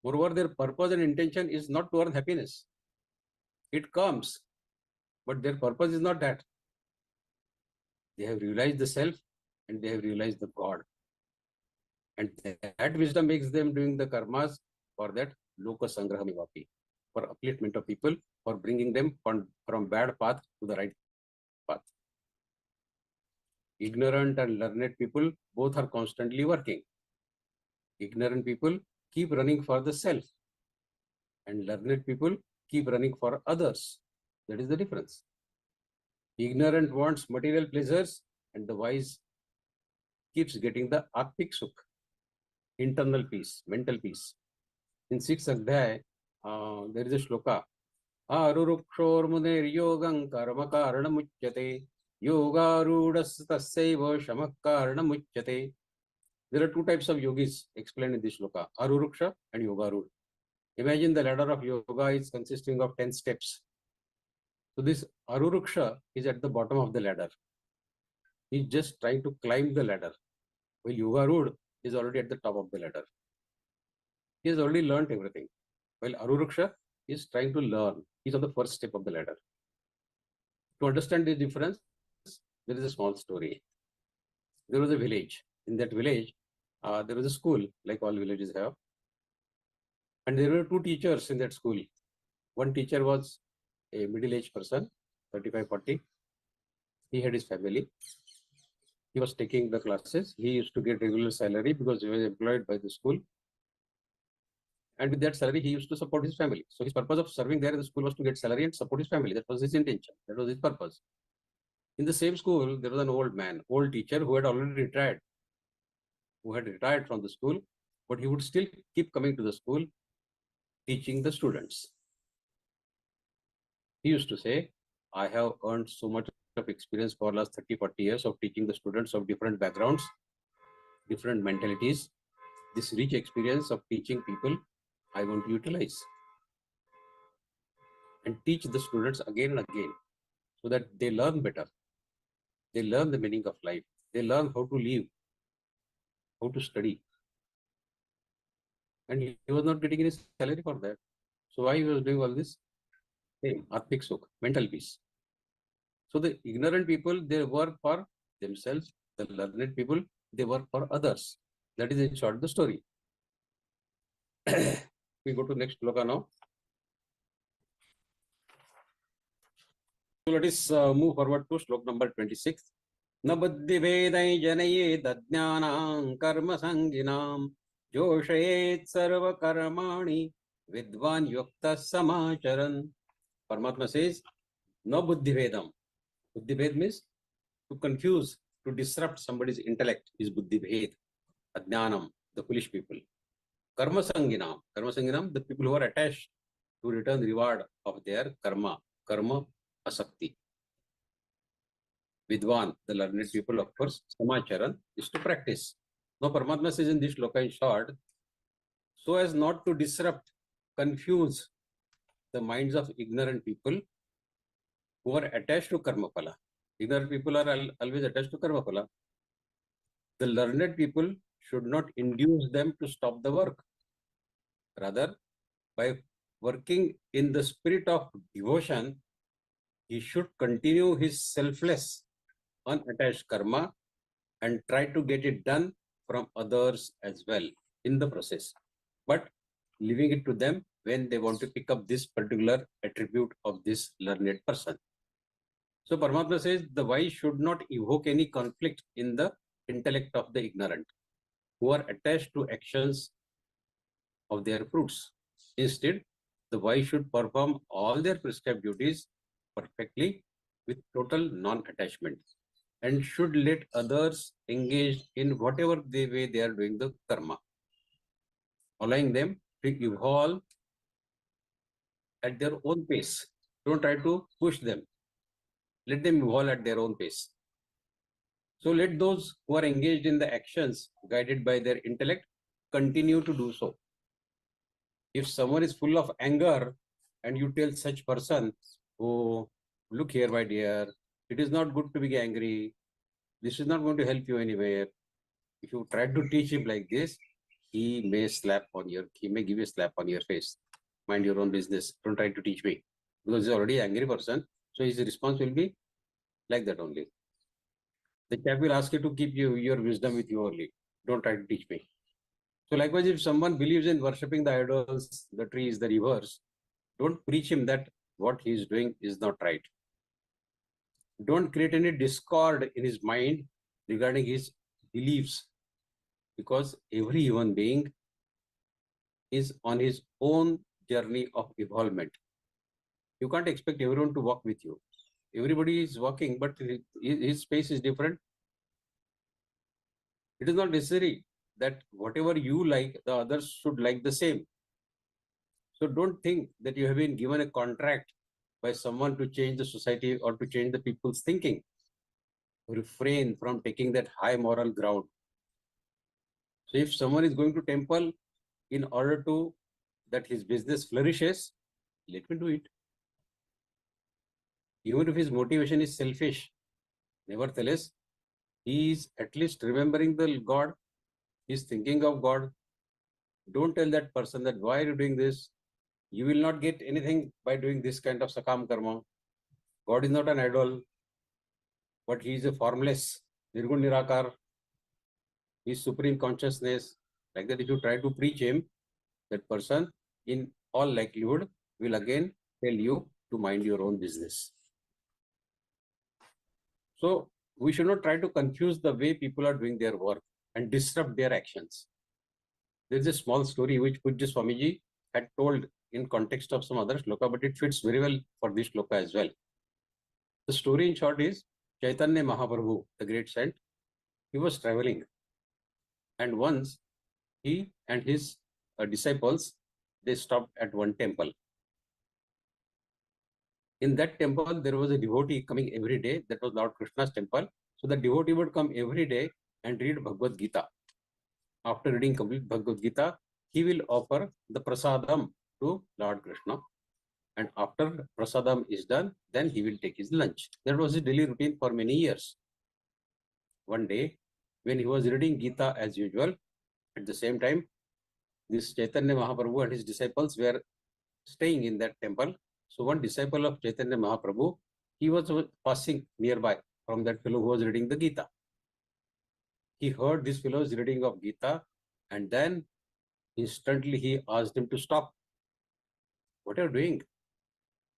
G: Moreover, their purpose and intention is not to earn happiness. It comes, but their purpose is not that. They have realized the self and they have realized the God. And that wisdom makes them doing the karmas for that loka sangraha nivapi, for upliftment of people, for bringing them from bad path to the right path. Ignorant and learned people both are constantly working. Ignorant people keep running for the self, and learned people keep running for others. That is the difference. Ignorant wants material pleasures, and the wise keeps getting the atmik sukh, internal peace, mental peace. In 6th Adhyay, there is a shloka. Arurukshormuneryogam karma karanamuchyate yogarudastasaiva shamak karanamuchyate. There are two types of yogis explained in this shloka, Aruruksha and Yogarud. Imagine the ladder of yoga is consisting of 10 steps. So this Aruruksha is at the bottom of the ladder. He is just trying to climb the ladder, while Yogarud is already at the top of the ladder. He has already learnt everything, while Aruruksha is trying to learn. He is on the first step of the ladder. To understand the difference, there is a small story. There was a village. In that village, there was a school, like all villages have. And there were 2 teachers in that school. One teacher was a middle-aged person, 35-40. He had his family. He was taking the classes. He used to get regular salary because he was employed by the school. And with that salary, he used to support his family. So his purpose of serving there in the school was to get salary and support his family. That was his intention. That was his purpose. In the same school, there was an old man, old teacher who had already retired, from the school, but he would still keep coming to the school, teaching the students. He used to say, I have earned so much of experience for the last 30-40 years of teaching the students of different backgrounds, different mentalities. This rich experience of teaching people, I want to utilize and teach the students again and again so that they learn better. They learn the meaning of life. They learn how to live, how to study. And he was not getting any salary for that. So why he was doing all this? Hey, atmik sukh, mental peace. So the ignorant people, they work for themselves. The learned people, they work for others. That is in short the story. We go to next shloka now. So let us move forward to slok number 26. Na buddhi vedai janaye dadnyanam karma sanginam joshayet sarva karmani vidvan yukta samacharan. Paramatma says, no buddhi vedam. Buddhi ved means to confuse, to disrupt somebody's intellect is buddhi ved. Adnyanam, the foolish people. Karma sanginam, the people who are attached to return reward of their karma asakti. Vidwan, the learned people, of course, samacharan is to practice. Now Paramatma says in this shloka in short, so as not to disrupt, confuse the minds of ignorant people who are attached to karma phala. Ignorant people are always attached to karma phala. The learned people should not induce them to stop the work. Rather, by working in the spirit of devotion, he should continue his selfless, unattached karma and try to get it done from others as well in the process, but leaving it to them when they want to pick up this particular attribute of this learned person. So Paramatma says the wise should not evoke any conflict in the intellect of the ignorant who are attached to actions of their fruits. Instead, the wise should perform all their prescribed duties perfectly with total non-attachment and should let others engage in whatever way they are doing the karma, allowing them to evolve at their own pace. Don't try to push them. Let them evolve at their own pace. So let those who are engaged in the actions guided by their intellect continue to do so. If someone is full of anger and you tell such person, oh, look here, my dear, it is not good to be angry. This is not going to help you anywhere. If you try to teach him like this, he may give you a slap on your face. Mind your own business. Don't try to teach me. Because he's already an angry person. So his response will be like that only. The chap will ask you to keep your wisdom with you only. Don't try to teach me. So likewise, if someone believes in worshipping the idols, the trees, the rivers, don't preach him that what he is doing is not right. Don't create any discord in his mind regarding his beliefs, because every human being is on his own journey of evolvement. You can't expect everyone to walk with you. Everybody is walking, but his space is different. It is not necessary that whatever you like, the others should like the same. So don't think that you have been given a contract by someone to change the society or to change the people's thinking. Refrain from taking that high moral ground. So if someone is going to temple in order to that his business flourishes, let me do it. Even if his motivation is selfish, nevertheless, he is at least remembering the God, he is thinking of God. Don't tell that person that why are you doing this? You will not get anything by doing this kind of sakam karma. God is not an idol, but he is a formless, nirgun nirakar. He is supreme consciousness. Like that, if you try to preach him, that person in all likelihood will again tell you to mind your own business. So we should not try to confuse the way people are doing their work and disrupt their actions. There is a small story which Pujya Swamiji had told in context of some other shloka, but it fits very well for this shloka as well. The story in short is Chaitanya Mahaprabhu, the great saint, he was traveling, and once he and his disciples, they stopped at one temple. In that temple, there was a devotee coming every day. That was Lord Krishna's temple. So the devotee would come every day and read Bhagavad-Gītā. After reading complete Bhagavad-Gītā, he will offer the prasadam to Lord Krishna. And after prasadam is done, then he will take his lunch. That was his daily routine for many years. One day, when he was reading Gita as usual, at the same time, this Chaitanya Mahaprabhu and his disciples were staying in that temple. So one disciple of Chaitanya Mahaprabhu, he was passing nearby from that fellow who was reading the Gita. He heard this fellow's reading of Gita, and then instantly he asked him to stop. What are you doing?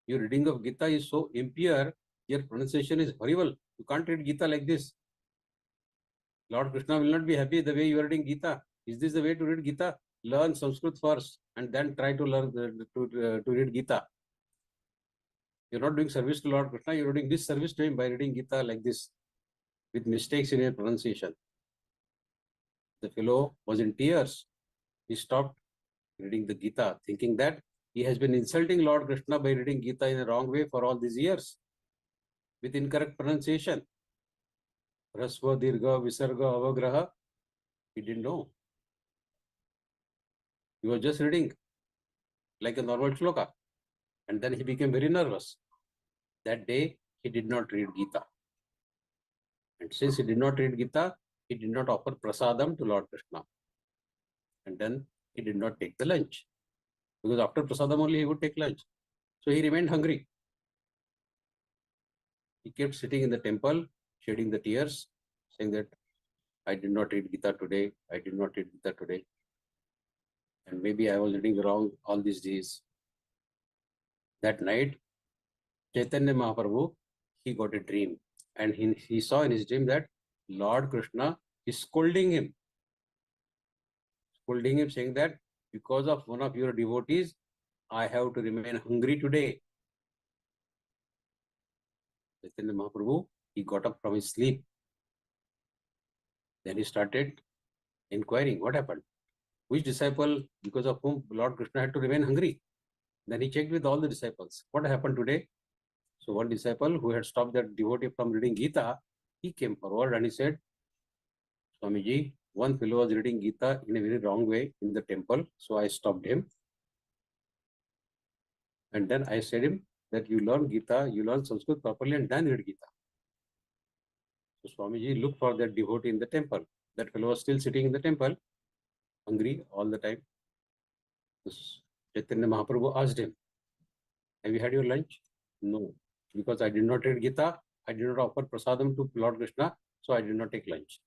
G: Your reading of Gita is so impure, your pronunciation is horrible. You can't read Gita like this. Lord Krishna will not be happy the way you are reading Gita. Is this the way to read Gita? Learn Sanskrit first and then try to learn to read Gita. You're not doing service to Lord Krishna, you're doing disservice to him by reading Gita like this, with mistakes in your pronunciation. The fellow was in tears. He stopped reading the Gita, thinking that he has been insulting Lord Krishna by reading Gita in a wrong way for all these years, with incorrect pronunciation. Rasva, Dirgha, Visarga, Avagraha, he didn't know. He was just reading like a normal shloka. And then he became very nervous. That day, he did not read Gita. And since he did not read Gita, he did not offer prasadam to Lord Krishna. And then he did not take the lunch. Because after prasadam only he would take lunch. So he remained hungry. He kept sitting in the temple, shedding the tears, saying that I did not read Gita today, I did not read Gita today. And maybe I was reading wrong all these days. That night, Chaitanya Mahaprabhu, he got a dream. And he saw in his dream that Lord Krishna is scolding him. Scolding him, saying that because of one of your devotees, I have to remain hungry today. Chaitanya Mahaprabhu, he got up from his sleep. Then he started inquiring what happened. Which disciple, because of whom Lord Krishna had to remain hungry? Then he checked with all the disciples. What happened today? So one disciple who had stopped that devotee from reading Gita, he came forward and he said, Swamiji, one fellow was reading Gita in a very wrong way in the temple. So I stopped him. And then I said him that you learn Gita, you learn Sanskrit properly and then read Gita. So Swamiji looked for that devotee in the temple. That fellow was still sitting in the temple, hungry all the time. Chaitanya Mahaprabhu asked him, have you had your lunch? No, because I did not read Gita, I did not offer prasadam to Lord Krishna, so I did not take lunch.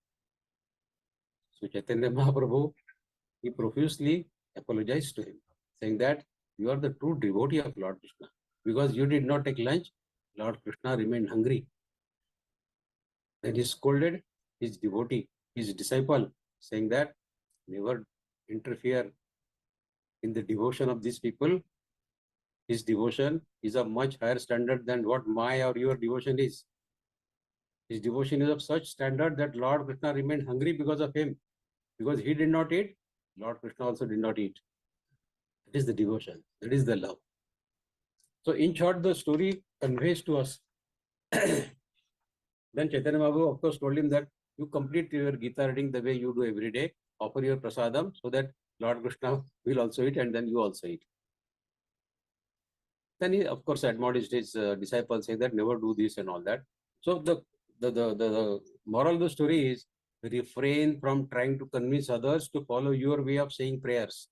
G: So Chaitanya Mahaprabhu, he profusely apologized to him, saying that you are the true devotee of Lord Krishna. Because you did not take lunch, Lord Krishna remained hungry. Then he scolded his devotee, his disciple, saying that never interfere in the devotion of these people. His devotion is of much higher standard than what my or your devotion is. His devotion is of such standard that Lord Krishna remained hungry because of him. Because he did not eat, Lord Krishna also did not eat. That is the devotion. That is the love. So in short, the story conveys to us. Then Chaitanya Mahaprabhu of course told him that you complete your Gita reading the way you do every day, offer your prasadam so that Lord Krishna will also eat and then you also eat. Then he of course admonished his disciples saying that never do this and all that. So the moral of the story is refrain from trying to convince others to follow your way of saying prayers.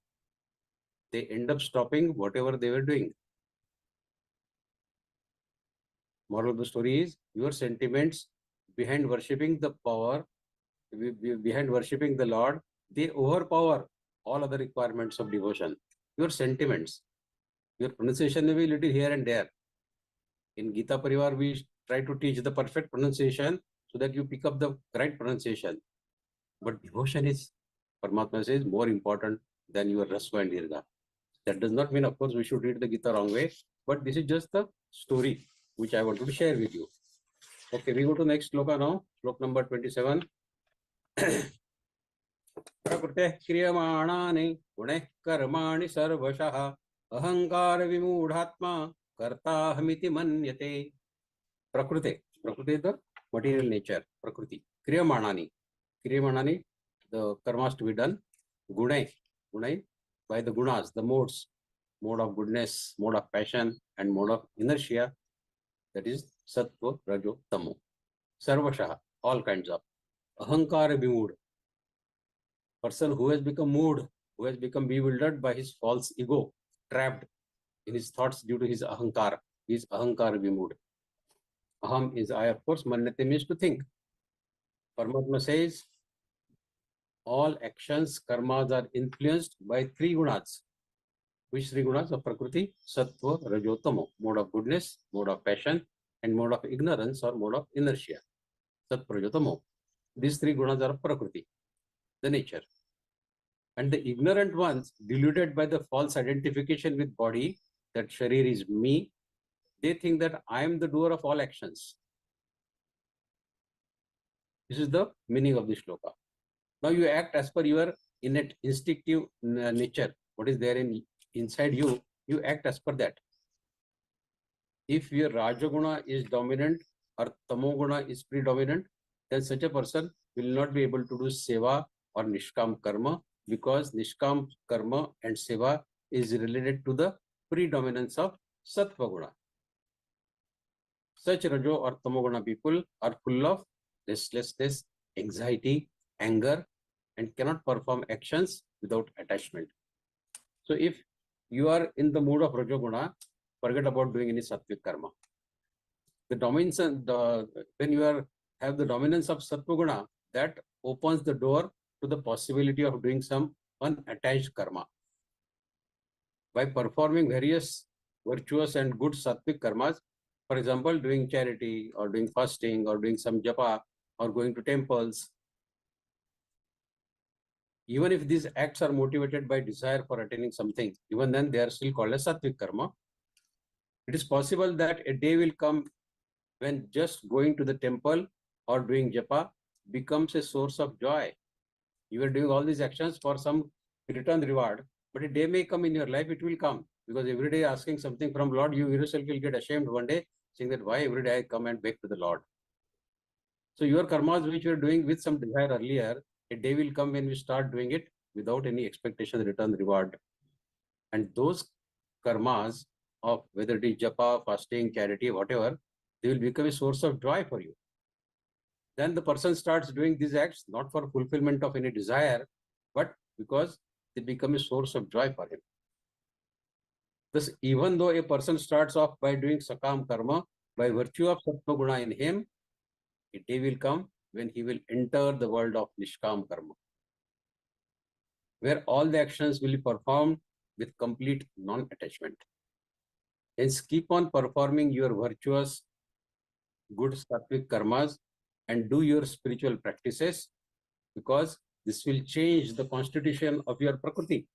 G: They end up stopping whatever they were doing. Moral of the story is your sentiments behind worshipping the power, behind worshipping the Lord, they overpower all other requirements of devotion. Your sentiments, your pronunciation may be little here and there. In Gita Parivar, we try to teach the perfect pronunciation so that you pick up the right pronunciation. But devotion is, Paramatma says, more important than your Rasva and Dirgha. That does not mean, of course, we should read the Gita wrong way, but this is just the story which I wanted to share with you. Okay, we go to next sloka now, slok number 27. Prakruteh kriyamānāni guneh karmāni sarvashah ahankara vimūಢātma kartāhamiti manyate. Prakrute. Prakrute is the material nature. Prakriti. Kriyamānāni. Kriyamānāni, the karmas to be done. Guneh. Guneh, by the gunas, the modes. Mode of goodness, mode of passion, and mode of inertia. That is sattva, rajo, tamo. Sarvashah, all kinds of. Ahankara vimūಢ. Person who has become mood, who has become bewildered by his false ego, trapped in his thoughts due to his ahankara, is ahankara vimūఢ. Aham is I, of course. Manyate means to think. Paramatma says all actions, karmas are influenced by three gunas. Which three gunas? Of Prakriti, Sattva, Rajo, Tamo. Mode of goodness, mode of passion, and mode of ignorance or mode of inertia. Sattva, Rajo, Tamo. These three gunas are of Prakriti, the nature. And the ignorant ones, deluded by the false identification with body, that Sharir is me, they think that I am the doer of all actions. This is the meaning of this shloka. Now you act as per your innate instinctive nature. What is there inside you, you act as per that. If your Rajaguna is dominant or Tamoguna is predominant, then such a person will not be able to do Seva or Nishkam Karma, because Nishkam Karma and Seva is related to the predominance of Sattva Guna. Such Rajo or Tamoguna people are full of restlessness, anxiety, anger, and cannot perform actions without attachment. So if you are in the mood of Rajoguna, forget about doing any Sattvic Karma. The dominance, when you have the dominance of Sattva Guna, that opens the door to the possibility of doing some unattached karma. By performing various virtuous and good Sattvic karmas, for example, doing charity or doing fasting or doing some japa or going to temples, even if these acts are motivated by desire for attaining something, even then they are still called as Sattvic karma. It is possible that a day will come when just going to the temple or doing japa becomes a source of joy. You are doing all these actions for some return reward, but a day may come in your life, it will come, because every day asking something from Lord, you yourself will get ashamed one day, saying that why every day I come and beg to the Lord. So your karmas which you are doing with some desire earlier, a day will come when we start doing it without any expectation, return reward. And those karmas of whether it is japa, fasting, charity, whatever, they will become a source of joy for you. Then the person starts doing these acts not for fulfillment of any desire, but because they become a source of joy for him. Thus, even though a person starts off by doing sakam karma, by virtue of sattva guna in him, a day will come when he will enter the world of nishkam karma, where all the actions will be performed with complete non-attachment. Hence, keep on performing your virtuous, good sattvic karmas and do your spiritual practices, because this will change the constitution of your prakriti.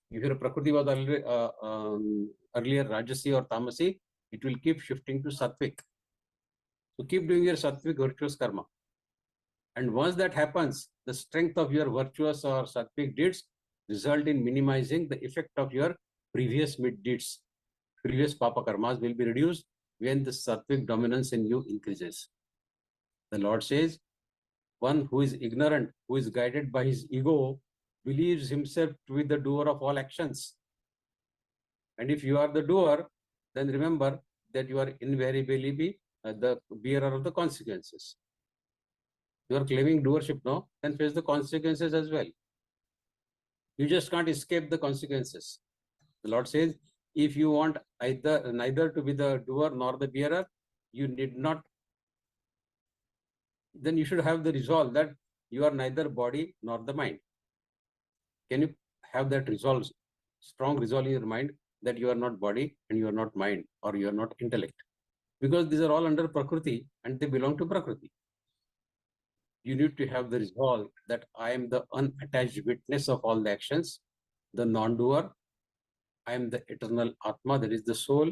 G: If your prakriti was earlier Rajasi or Tamasi, it will keep shifting to Sattvic. So keep doing your Sattvic virtuous karma. And once that happens, the strength of your virtuous or Sattvic deeds result in minimizing the effect of your previous mid deeds. Previous Papa karmas will be reduced when the Sattvic dominance in you increases. The Lord says, one who is ignorant, who is guided by his ego, believes himself to be the doer of all actions. And if you are the doer, then remember that you are invariably be the bearer of the consequences. You are claiming doership, no? Then face the consequences as well. You just can't escape the consequences. The Lord says, if you want neither to be the doer nor the bearer, you need not, then you should have the resolve that you are neither body nor the mind. Can you have that resolve, strong resolve in your mind that you are not body and you are not mind or you are not intellect? Because these are all under Prakriti and they belong to Prakriti. You need to have the resolve that I am the unattached witness of all the actions, the non-doer. I am the eternal Atma, that is the soul,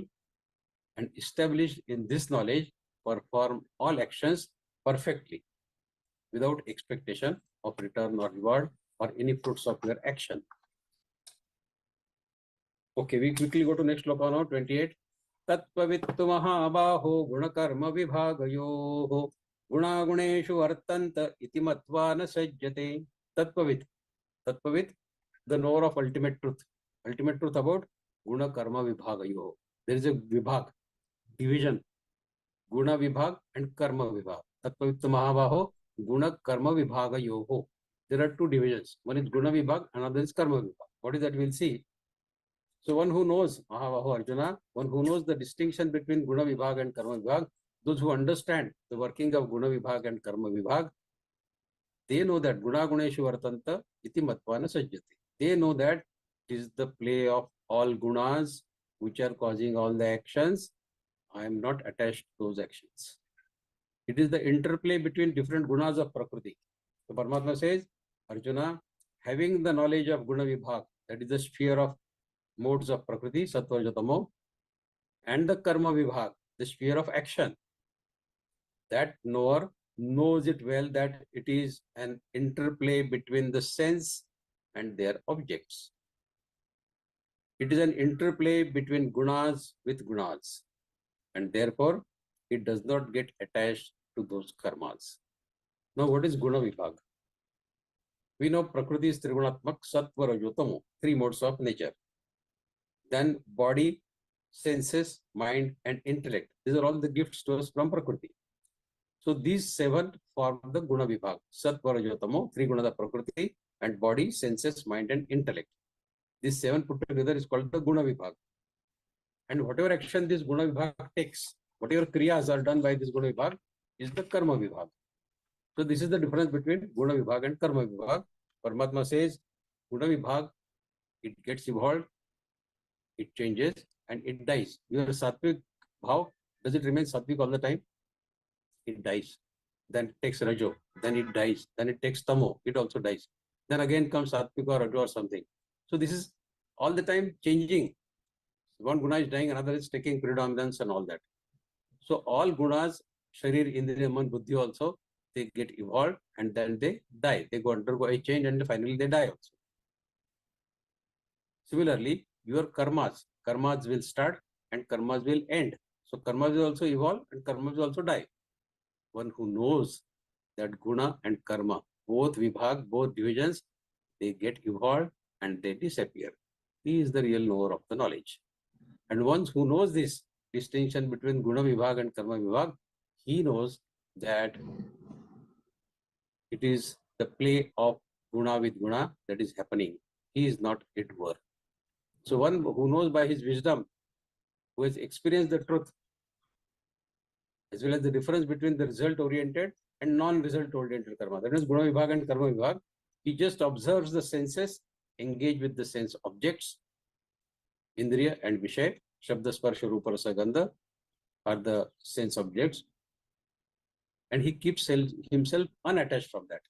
G: and established in this knowledge, perform all actions perfectly without expectation of return or reward or any fruits of your action. Okay, we quickly go to next sloka now, 28. Tattvavittu mahabaho gunakarma vibhagayoho gunaguneshu artanta iti matva na sajjate. Tattvavit. Tattvavit, the knower of ultimate truth. Ultimate truth about guna karma vibhagayoho. There is a vibhag, division. Guna vibhag and karma vibhag. Tattvavittu mahabaho guna karma vibhagayoho. There are two divisions. One is guna vibhag, another is karma vibhag. What is that? We'll see. So one who knows, Mahavaho Arjuna, one who knows the distinction between Guna Vibhag and Karma Vibhag, those who understand the working of Guna Vibhag and Karma Vibhag, they know that Guna Guneshu Vartanta iti matvana sajjati. They know that it is the play of all gunas which are causing all the actions. I am not attached to those actions. It is the interplay between different gunas of Prakriti. So Paramatma says, Arjuna, having the knowledge of Guna Vibhag, that is the sphere of modes of Prakriti, Sattva, Rajatamo, and the Karma Vibhag, the sphere of action. That knower knows it well that it is an interplay between the sense and their objects. It is an interplay between gunas with gunas, and therefore it does not get attached to those karmas. Now, what is Guna Vibhag? We know Prakriti is Trigunatmak, Sattva, Rajatamo, three modes of nature. Then body, senses, mind, and intellect. These are all the gifts to us from Prakriti. So these seven form the Guna Vibhag. Sattva, Rajatamo, three Guna Prakriti, and body, senses, mind, and intellect. These seven put together is called the Guna Vibhag. And whatever action this Guna Vibhag takes, whatever kriyas are done by this Guna Vibhag is the Karma Vibhag. So this is the difference between Guna Vibhag and Karma Vibhag. Paramatma says, Guna Vibhag, it gets evolved, it changes, and it dies. Your Sattvic bhav, does it remain Sattvic all the time? It dies. Then it takes Rajo, then it dies. Then it takes Tamo, it also dies. Then again comes Sattvic or Rajo or something. So this is all the time changing. One guna is dying, another is taking predominance and all that. So all gunas, Sharir, Indriya, Man, Buddhi also, they get evolved and then they die. They undergo a change and finally they die also. Similarly, your karmas will start and karmas will end. So karmas will also evolve and karmas will also die. One who knows that guna and karma, both vibhag, both divisions, they get evolved and they disappear. He is the real knower of the knowledge. And once who knows this distinction between guna vibhag and karma vibhag, he knows that it is the play of guna with guna that is happening. He is not a doer. So one who knows by his wisdom, who has experienced the truth, as well as the difference between the result-oriented and non-result-oriented karma. That is Guna Vibhag and Karma Vibhag. He just observes the senses, engage with the sense objects, Indriya and Vishay, Shabda, Sparsha, Rupa, Rasa, Gandha are the sense objects. and he keeps himself unattached from that.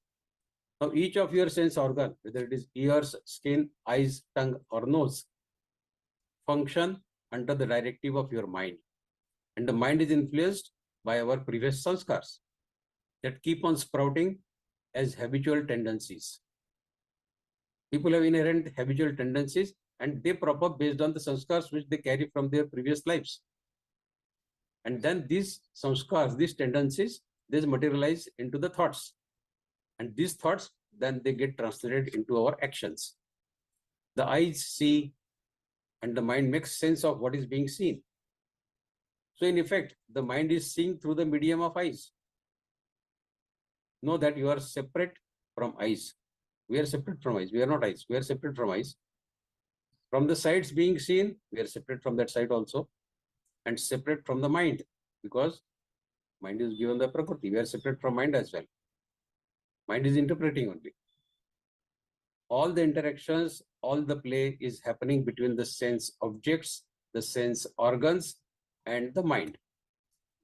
G: Now, each of your sense organ, whether it is ears, skin, eyes, tongue, or nose, function under the directive of your mind. And the mind is influenced by our previous sanskars that keep on sprouting as habitual tendencies. People have inherent habitual tendencies and they prop up based on the sanskars which they carry from their previous lives. And then these sanskars, these tendencies, they materialize into the thoughts. And these thoughts, then they get translated into our actions. The eyes see and the mind makes sense of what is being seen. So in effect, the mind is seeing through the medium of eyes. Know that you are separate from eyes. We are separate from eyes. We are not eyes. We are separate from eyes. From the sides being seen, we are separate from that side also. And separate from the mind, because mind is given the prakriti. We are separate from mind as well. Mind is interpreting only. All the interactions, all the play is happening between the sense objects, the sense organs, and the mind.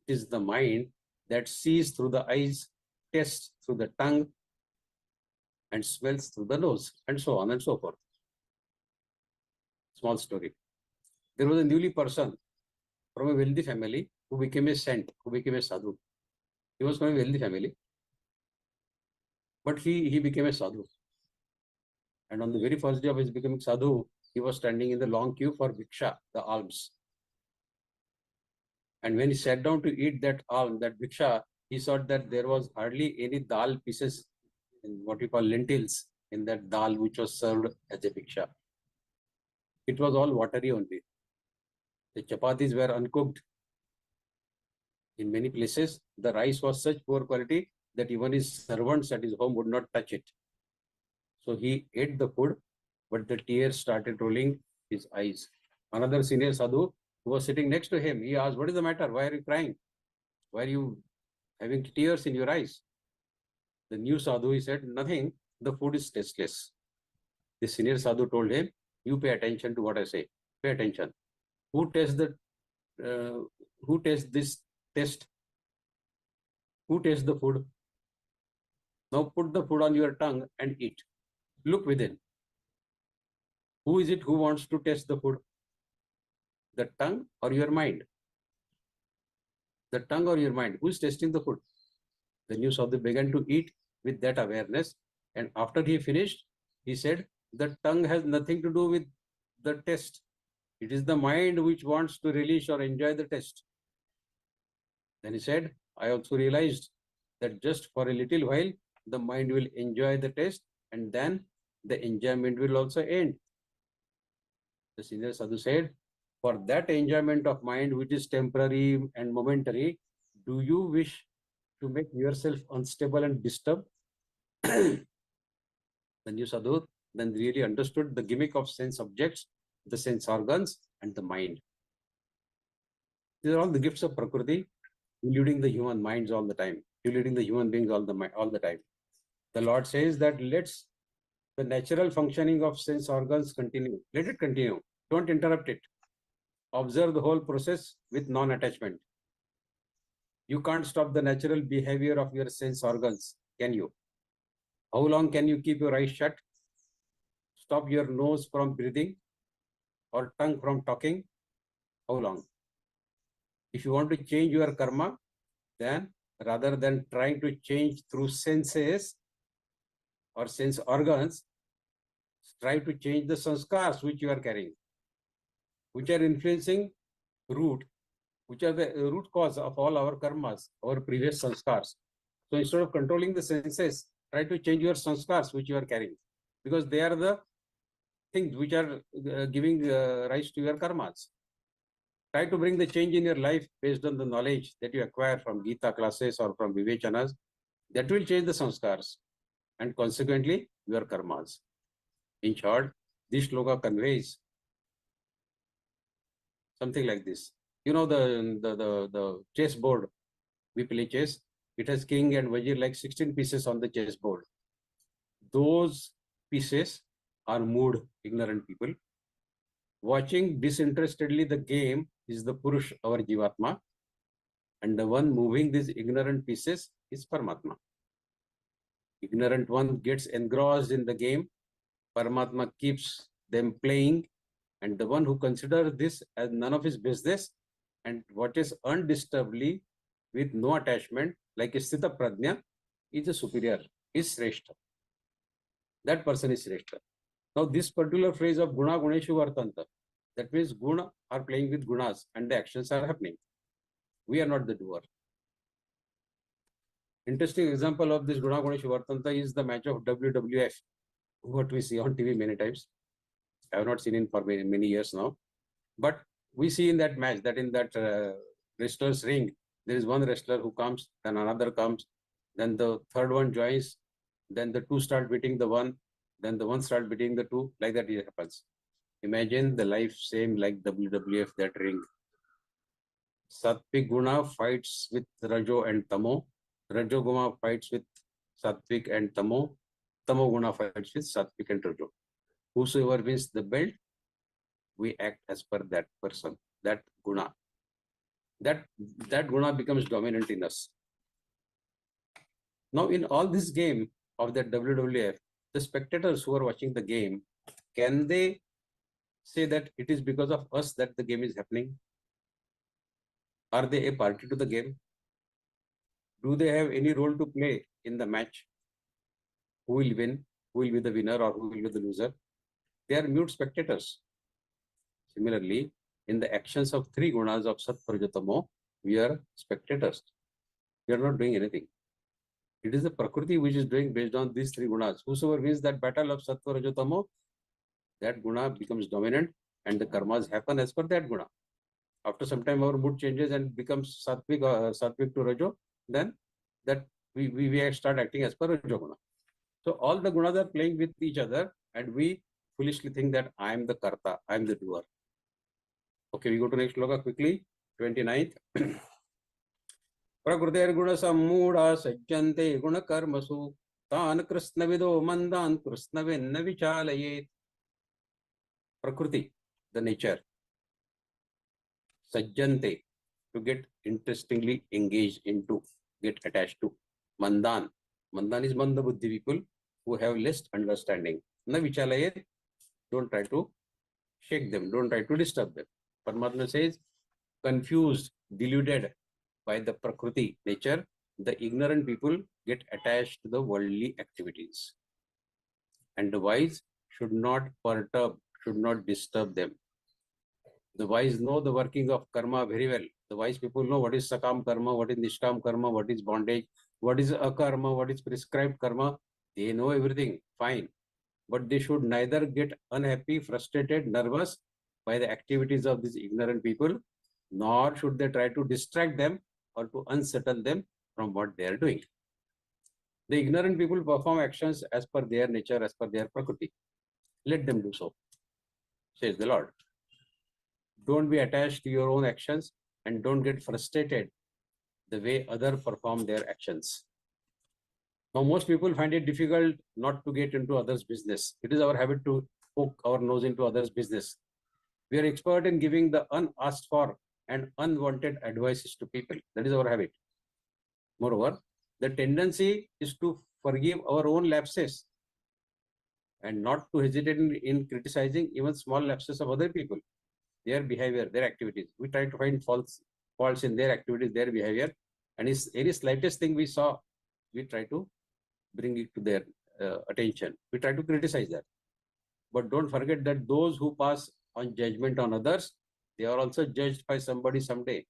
G: It is the mind that sees through the eyes, tastes through the tongue, and smells through the nose, and so on and so forth. Small story. There was a newly person from a wealthy family who became a saint, who became a sadhu. He was from a wealthy family, but he became a sadhu. And on the very first day of his becoming sadhu, he was standing in the long queue for bhiksha, the alms. And when he sat down to eat that alms, that bhiksha, he saw that there was hardly any dal pieces, in what we call lentils, in that dal which was served as a bhiksha. It was all watery only. The chapatis were uncooked. In many places, the rice was such poor quality that even his servants at his home would not touch it. So he ate the food, but the tears started rolling his eyes. Another senior sadhu who was sitting next to him, he asked, "What is the matter? Why are you crying? Why are you having tears in your eyes?" The new sadhu, he said, "Nothing, the food is tasteless." The senior sadhu told him, "You pay attention to what I say. Pay attention. Who tastes this test? Who tastes the food? Now put the food on your tongue and eat. Look within. Who is it who wants to taste the food? The tongue or your mind? The tongue or your mind? Who is tasting the food?" The new sadhu began to eat with that awareness. And after he finished, he said, "The tongue has nothing to do with the taste. It is the mind which wants to relish or enjoy the taste." Then he said, "I also realized that just for a little while, the mind will enjoy the taste and then the enjoyment will also end." The senior sadhu said, "For that enjoyment of mind which is temporary and momentary, do you wish to make yourself unstable and disturbed?" The new sadhu then really understood the gimmick of sense objects, the sense organs, and the mind. These are all the gifts of Prakriti, eluding the human minds all the time, eluding the human beings all the time. The Lord says that let's the natural functioning of sense organs continue. Let it continue. Don't interrupt it. Observe the whole process with non-attachment. You can't stop the natural behavior of your sense organs, can you? How long can you keep your eyes shut? Stop your nose from breathing or tongue from talking? How long? If you want to change your karma, then rather than trying to change through senses or sense organs, try to change the sanskars which you are carrying, which are influencing root, which are the root cause of all our karmas, our previous sanskars. So instead of controlling the senses, try to change your sanskars which you are carrying, because they are the things which are giving rise to your karmas. Try to bring the change in your life based on the knowledge that you acquire from Geeta classes or from Vivechanas. That will change the sanskars and consequently your karmas. In short, this shloka conveys something like this. You know the chess board, we play chess. It has king and wazir like 16 pieces on the chess board. Those pieces are mood, ignorant people. Watching disinterestedly the game is the Purush, our Jivatma. And the one moving these ignorant pieces is Paramatma. Ignorant one gets engrossed in the game. Paramatma keeps them playing. And the one who considers this as none of his business and watches undisturbedly with no attachment, like a Sthita Prajna, is a superior, is Shrestha. That person is Shrestha. Now, this particular phrase of Guna Guneshu Vartanta, that means Guna are playing with Gunas and the actions are happening. We are not the doer. Interesting example of this Guna Guneshu Vartanta is the match of WWF, what we see on TV many times. I have not seen it for many years now. But we see in that match that in that wrestler's ring, there is one wrestler who comes, then another comes, then the third one joins, then the two start beating the one, then the one start beating the two, like that it happens. Imagine the life same like WWF, that ring. Sattvic Guna fights with Rajo and Tamo. Rajo Guna fights with Sattvic and Tamo. Tamo Guna fights with Sattvic and Rajo. Whosoever wins the belt, we act as per that person, that Guna. That Guna becomes dominant in us. Now, in all this game of that WWF, the spectators who are watching the game, can they say that it is because of us that the game is happening? Are they a party to the game? Do they have any role to play in the match? Who will win? Who will be the winner or who will be the loser? They are mute spectators. Similarly, in the actions of three gunas of Sat Prajatamo, we are spectators. We are not doing anything. It is the Prakriti which is doing based on these three gunas. Whosoever wins that battle of Sattva Rajatamo, that guna becomes dominant and the karmas happen as per that guna. After some time, our mood changes and becomes Sattvic to Rajo, then that we start acting as per Rajo guna. So all the gunas are playing with each other and we foolishly think that I am the karta, I am the doer. Okay, we go to next sloka quickly, 29th. Prakrutir guna sammudha sajjante guna karmasu tan krishna vido mandan krishna venna vichalayet. Prakriti, the nature. Sajjante, to get interestingly engaged into, get attached to. Mandan, Mandan is Manda Buddhi people who have less understanding. Na vichalayet, don't try to shake them, don't try to disturb them. Paramatma says, confused, deluded by the Prakriti nature, the ignorant people get attached to the worldly activities. And the wise should not perturb, should not disturb them. The wise know the working of karma very well. The wise people know what is sakam karma, what is nishkam karma, what is bondage, what is akarma, what is prescribed karma. They know everything, fine. But they should neither get unhappy, frustrated, nervous by the activities of these ignorant people, nor should they try to distract them or to unsettle them from what they are doing. The ignorant people perform actions as per their nature, as per their prakriti. Let them do so, says the Lord. Don't be attached to your own actions and don't get frustrated the way others perform their actions. Now, most people find it difficult not to get into others' business. It is our habit to poke our nose into others' business. We are expert in giving the unasked for and unwanted advices to people. That is our habit. Moreover, the tendency is to forgive our own lapses and not to hesitate in criticizing even small lapses of other people, their behavior, their activities. We try to find faults in their activities, their behavior, and any slightest thing we saw, we try to bring it to their attention. We try to criticize that. But don't forget that those who pass on judgment on others, they are also judged by somebody someday.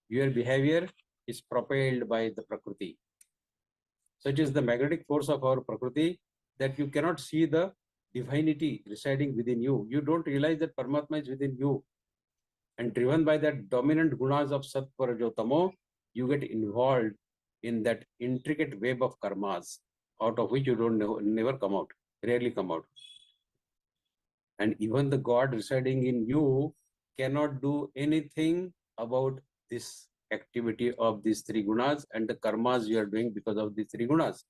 G: Your behavior is propelled by the Prakriti. Such is the magnetic force of our Prakriti that you cannot see the divinity residing within you. You don't realize that Paramatma is within you. And driven by that dominant gunas of Sattva, Rajo, Tamo, you get involved in that intricate web of karmas, out of which you don't never come out, rarely come out. And even the God residing in you cannot do anything about this activity of these three gunas and the karmas you are doing because of these three gunas.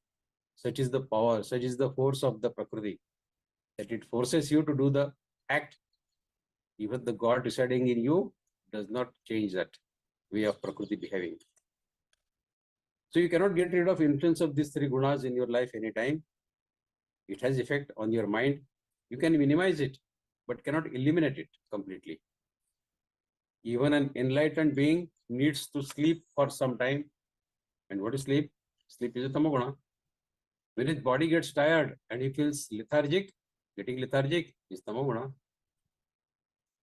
G: Such is the power, such is the force of the Prakriti, that it forces you to do the act. Even the God residing in you does not change that. way of Prakriti behaving. So you cannot get rid of influence of these three gunas in your life anytime. It has effect on your mind. You can minimize it, but cannot eliminate it completely. Even an enlightened being needs to sleep for some time. And what is sleep? Sleep is a tamoguna. When his body gets tired and he feels lethargic, getting lethargic is tamoguna.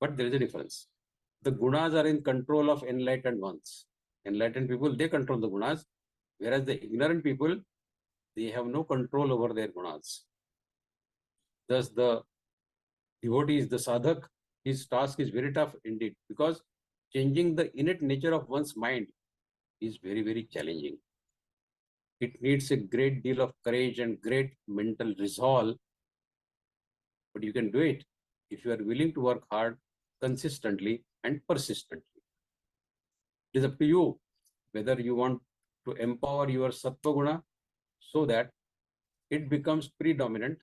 G: But there is a difference. The gunas are in control of enlightened ones. Enlightened people, they control the gunas, whereas the ignorant people, they have no control over their gunas. Thus, the devotees, the sadhak, his task is very tough indeed, because changing the innate nature of one's mind is very, very challenging. It needs a great deal of courage and great mental resolve, but you can do it if you are willing to work hard, consistently and persistently. It is up to you whether you want to empower your sattva guna so that it becomes predominant,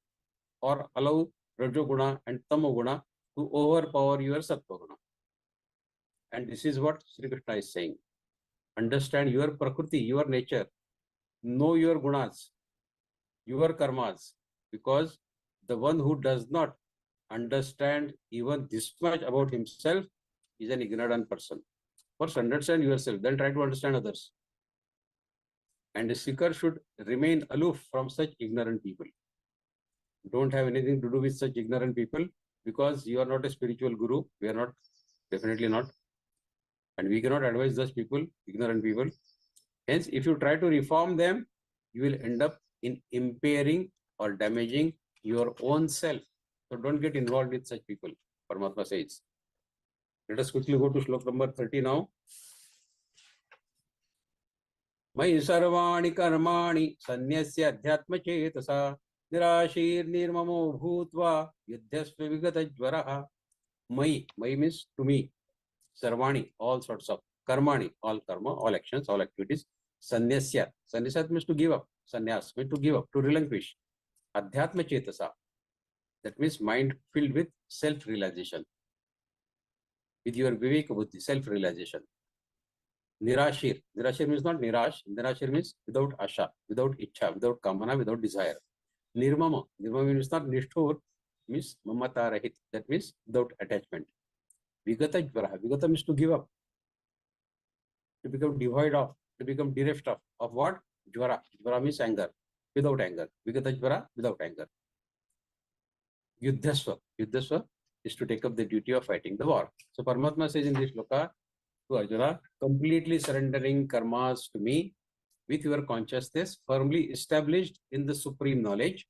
G: or allow rajoguna and tamoguna to overpower your sattva guna. And this is what Sri Krishna is saying. Understand your prakriti, your nature. Know your gunas, your karmas, because the one who does not understand even this much about himself is an ignorant person. First understand yourself, then try to understand others. And a seeker should remain aloof from such ignorant people. Don't have anything to do with such ignorant people, because you are not a spiritual guru. We are not, definitely not. And we cannot advise such people, ignorant people. Hence, if you try to reform them, you will end up in impairing or damaging your own self. So don't get involved with such people, Paramatma says. Let us quickly go to slok number 30 now. Mai sarvani karmani sanyasya adhyatma chetasa nirashir nirmamo bhutva yudhyasva vigata jvaraha. Mai means to me. Sarvani, all sorts of. Karmani, all karma, all actions, all activities. Sanyasya means to give up. Sanyas means to give up, to relinquish. Adhyatma chetasa, that means mind filled with self-realization, with your viveka buddhi, self-realization. Nirashir means not nirash. Nirashir means without asha, without ichha, without kamana, without desire. Nirmama means not nishthur, means mamata rahit, that means without attachment. Vigata jvara, vigata means to give up, to become devoid of, to become bereft of what? Jvara. Jvara means anger, without anger. Vigata jvara, without anger. Yuddhasva is to take up the duty of fighting the war. So Paramatma says in this shloka to Arjuna, completely surrendering karmas to me with your consciousness firmly established in the supreme knowledge,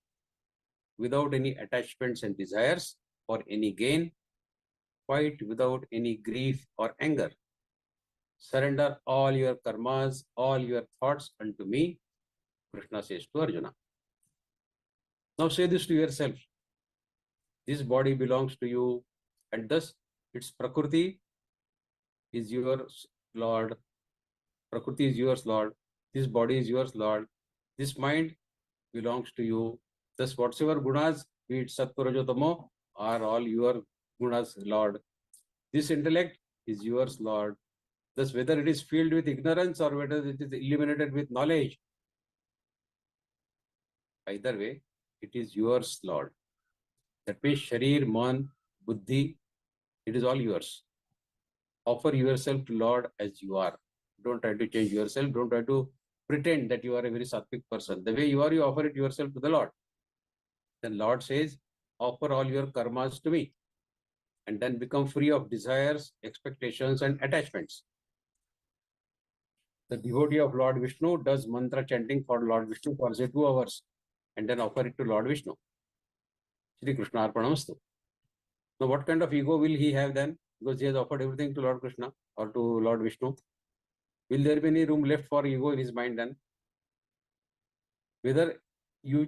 G: without any attachments and desires for any gain, fight without any grief or anger. Surrender all your karmas, all your thoughts unto me, Krishna says to Arjuna. Now say this to yourself. This body belongs to you, and thus its prakriti is yours, Lord. Prakriti is yours, Lord. This body is yours, Lord. This mind belongs to you. Thus whatsoever gunas, be it sattva, rajo, tamo, are all your gunas, Lord. This intellect is yours, Lord. Thus whether it is filled with ignorance or whether it is illuminated with knowledge, either way, it is yours, Lord. That means Sharir, Man, Buddhi, it is all yours. Offer yourself to Lord as you are. Don't try to change yourself. Don't try to pretend that you are a very sattvic person. The way you are, you offer it yourself to the Lord. Then Lord says, offer all your karmas to me, and then become free of desires, expectations and attachments. The devotee of Lord Vishnu does mantra chanting for Lord Vishnu for say 2 hours, and then offer it to Lord Vishnu. Shri Krishna Arpanamastu. Now what kind of ego will he have then? Because he has offered everything to Lord Krishna or to Lord Vishnu. Will there be any room left for ego in his mind then? Whether you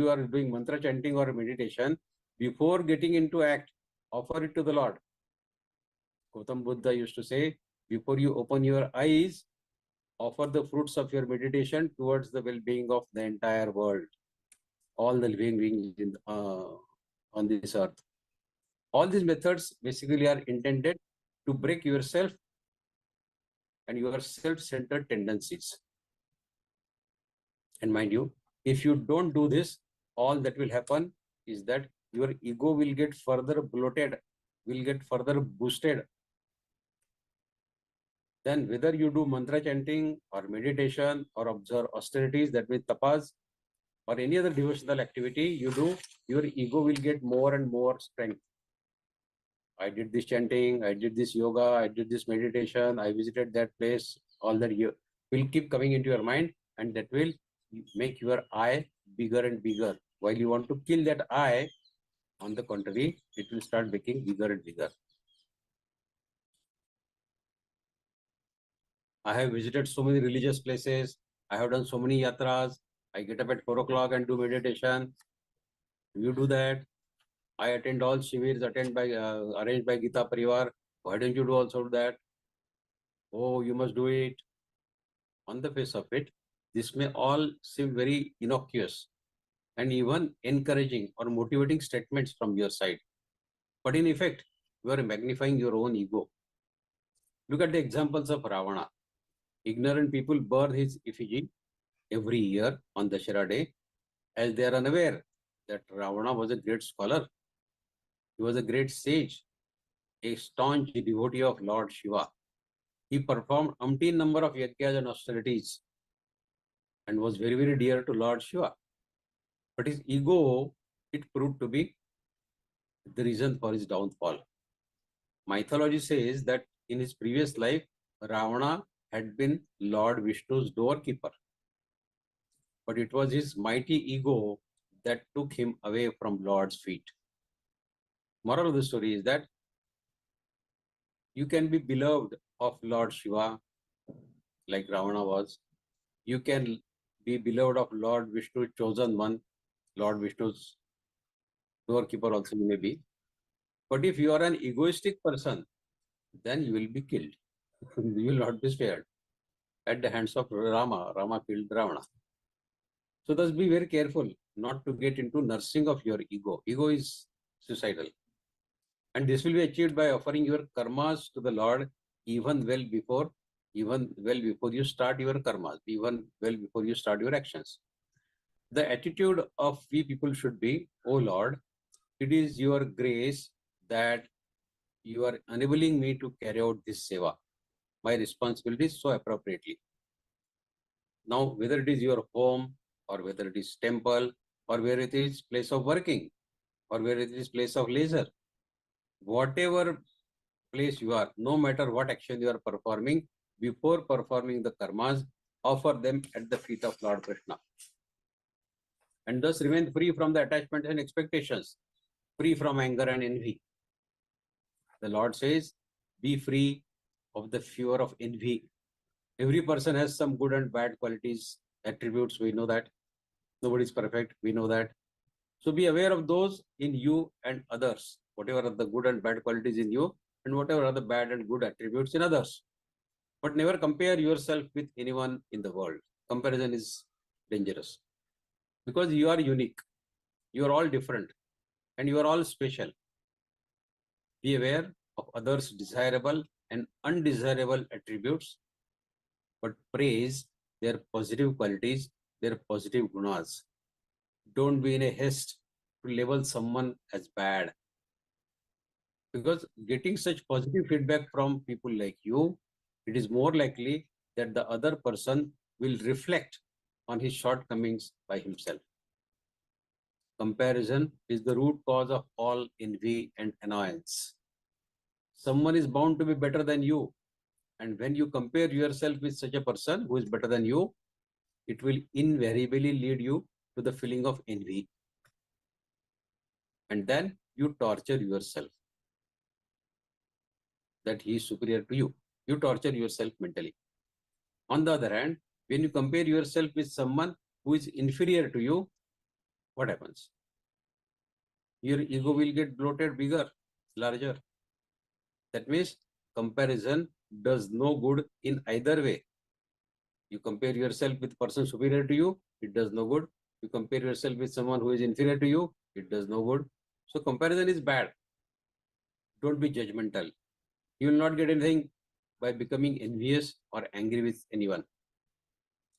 G: are doing mantra chanting or meditation, before getting into act, offer it to the Lord. Gautam Buddha used to say, before you open your eyes, offer the fruits of your meditation towards the well-being of the entire world, all the living beings on this earth. All these methods basically are intended to break yourself and your self-centered tendencies. And mind you, if you don't do this, all that will happen is that your ego will get further bloated, will get further boosted. Then whether you do mantra chanting or meditation or observe austerities, that means tapas, or any other devotional activity you do, your ego will get more and more strength. I did this chanting, I did this yoga, I did this meditation, I visited that place, all that you will keep coming into your mind, and that will make your I bigger and bigger. While you want to kill that I, on the contrary, it will start making bigger and bigger. I have visited so many religious places, I have done so many yatras, I get up at 4 o'clock and do meditation. You do that. I attend all shivirs arranged by Geeta Parivar. Why don't you do also that? Oh, you must do it. On the face of it, this may all seem very innocuous and even encouraging or motivating statements from your side. But in effect, you are magnifying your own ego. Look at the examples of Ravana. Ignorant people burn his effigy every year on Dashera day, as they are unaware that Ravana was a great scholar. He was a great sage, a staunch devotee of Lord Shiva. He performed umpteen number of yagyas and austerities and was very, very dear to Lord Shiva. But his ego, it proved to be the reason for his downfall. Mythology says that in his previous life, Ravana had been Lord Vishnu's doorkeeper. But it was his mighty ego that took him away from Lord's feet. Moral of the story is that you can be beloved of Lord Shiva, like Ravana was. You can be beloved of Lord Vishnu's chosen one, Lord Vishnu's doorkeeper also you may be. But if you are an egoistic person, then you will be killed. You will not be spared at the hands of Rama. Rama killed Ravana. So thus be very careful not to get into nursing of your ego. Ego is suicidal. And this will be achieved by offering your karmas to the Lord even well before you start your karmas, even well before you start your actions. The attitude of we people should be, oh Lord, it is your grace that you are enabling me to carry out this seva, my responsibilities so appropriately. Now, whether it is your home or whether it is temple or where it is place of working or where it is place of leisure, whatever place you are, no matter what action you are performing, before performing the karmas, offer them at the feet of Lord Krishna. And thus remain free from the attachments and expectations, free from anger and envy. The Lord says, be free of the fear of envy. Every person has some good and bad qualities, attributes, we know that. Nobody is perfect, we know that. So be aware of those in you and others, whatever are the good and bad qualities in you and whatever are the bad and good attributes in others. But never compare yourself with anyone in the world. Comparison is dangerous because you are unique. You are all different and you are all special. Be aware of others' desirable and undesirable attributes, but praise their positive qualities, their positive gunas. Don't be in a haste to label someone as bad. Because getting such positive feedback from people like you, it is more likely that the other person will reflect on his shortcomings by himself. Comparison is the root cause of all envy and annoyance. Someone is bound to be better than you. And when you compare yourself with such a person who is better than you, it will invariably lead you to the feeling of envy. And then you torture yourself that he is superior to you. You torture yourself mentally. On the other hand, when you compare yourself with someone who is inferior to you, what happens? Your ego will get bloated, bigger, larger. That means comparison does no good in either way. You compare yourself with a person superior to you, it does no good. You compare yourself with someone who is inferior to you, it does no good. So comparison is bad. Don't be judgmental. You will not get anything by becoming envious or angry with anyone.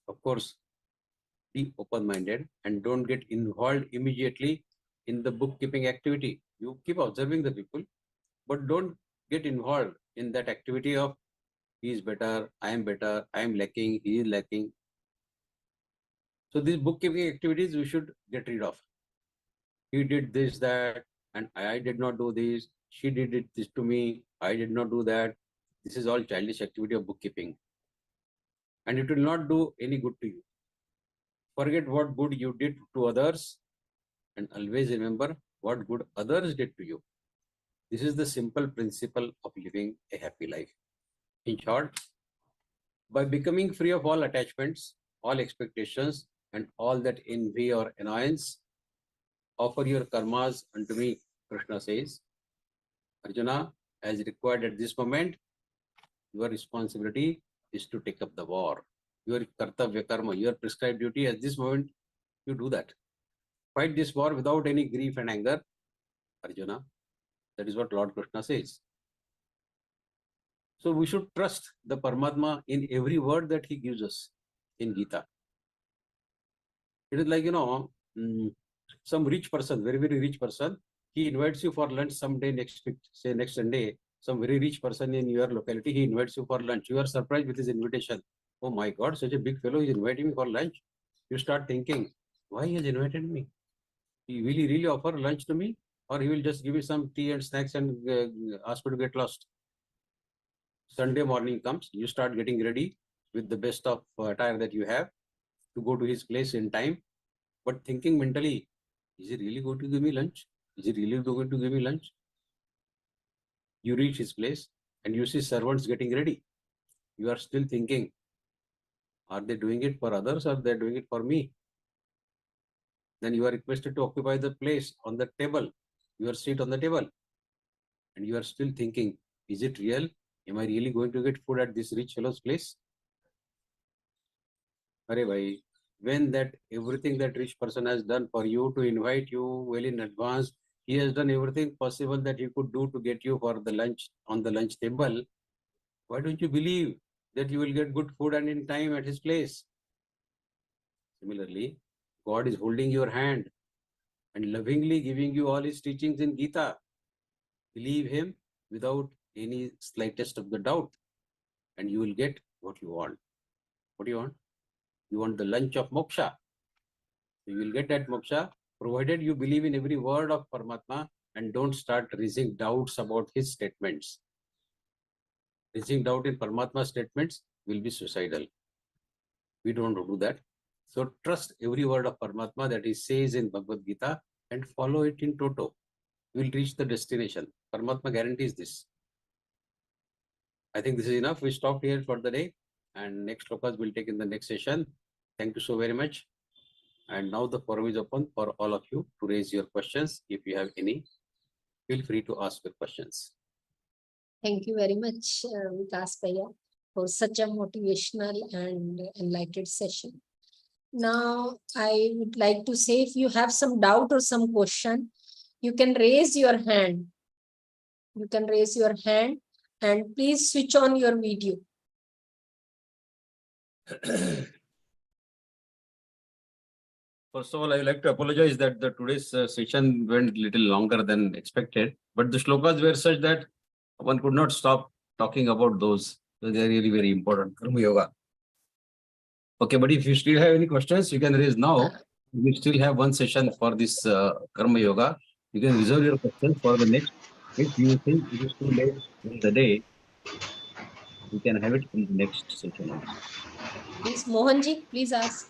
G: Of course, be open-minded and don't get involved immediately in the bookkeeping activity. You keep observing the people, but don't get involved in that activity of he is better, I am lacking, he is lacking. So these bookkeeping activities we should get rid of. He did this, that, and I did not do this. She did this to me. I did not do that. This is all childish activity of bookkeeping. And it will not do any good to you. Forget what good you did to others and always remember what good others did to you. This is the simple principle of living a happy life. In short, by becoming free of all attachments, all expectations, and all that envy or annoyance, offer your karmas unto me, Krishna says. Arjuna, as required at this moment, your responsibility is to take up the war. Your kartavya karma, your prescribed duty at this moment, you do that. Fight this war without any grief and anger, Arjuna. That is what Lord Krishna says. So we should trust the Paramatma in every word that he gives us in Geeta. It is like, some rich person, very, very rich person, he invites you for lunch someday next week, say next Sunday, some very rich person in your locality, he invites you for lunch. You are surprised with his invitation. Oh my God, such a big fellow is inviting me for lunch. You start thinking, why he has invited me? Will he really offer lunch to me? Or he will just give me some tea and snacks and ask me to get lost? Sunday morning comes, you start getting ready with the best of attire that you have to go to his place in time, but thinking mentally, is he really going to give me lunch? Is he really going to give me lunch? You reach his place and you see servants getting ready. You are still thinking, are they doing it for others or they are doing it for me? Then you are requested to occupy the place on the table, your seat on the table. And you are still thinking, is it real? Am I really going to get food at this rich fellow's place? Arey bhai, when that everything that rich person has done for you to invite you well in advance, he has done everything possible that he could do to get you for the lunch on the lunch table. Why don't you believe that you will get good food and in time at his place? Similarly, God is holding your hand and lovingly giving you all his teachings in Geeta. Believe him without any slightest of the doubt, and you will get what you want. What do you want? You want the lunch of moksha. You will get that moksha, provided you believe in every word of Paramatma and don't start raising doubts about his statements. Raising doubt in Paramatma's statements will be suicidal. We don't do that. So trust every word of Paramatma that he says in Bhagavad Gita and follow it in toto. You will reach the destination. Paramatma guarantees this. I think this is enough. We stopped here for the day, and next slokas we'll take in the next session. Thank you so very much. And now the forum is open for all of you to raise your questions. If you have any, feel free to ask your questions.
E: Thank you very much, Vikas Bhaiya, for such a motivational and enlightened session. Now, I would like to say, if you have some doubt or some question, you can raise your hand. You can raise your hand and please switch on your video.
G: First of all, I would like to apologize that the today's session went a little longer than expected, but the shlokas were such that one could not stop talking about those. So they are really very important. Karma Yoga. Okay, but if you still have any questions, you can raise now. We still have one session for this Karma Yoga. You can reserve your questions for the next. If you think it is too late in the day, you can have it in the next session also.
E: Please, Mohanji, please ask.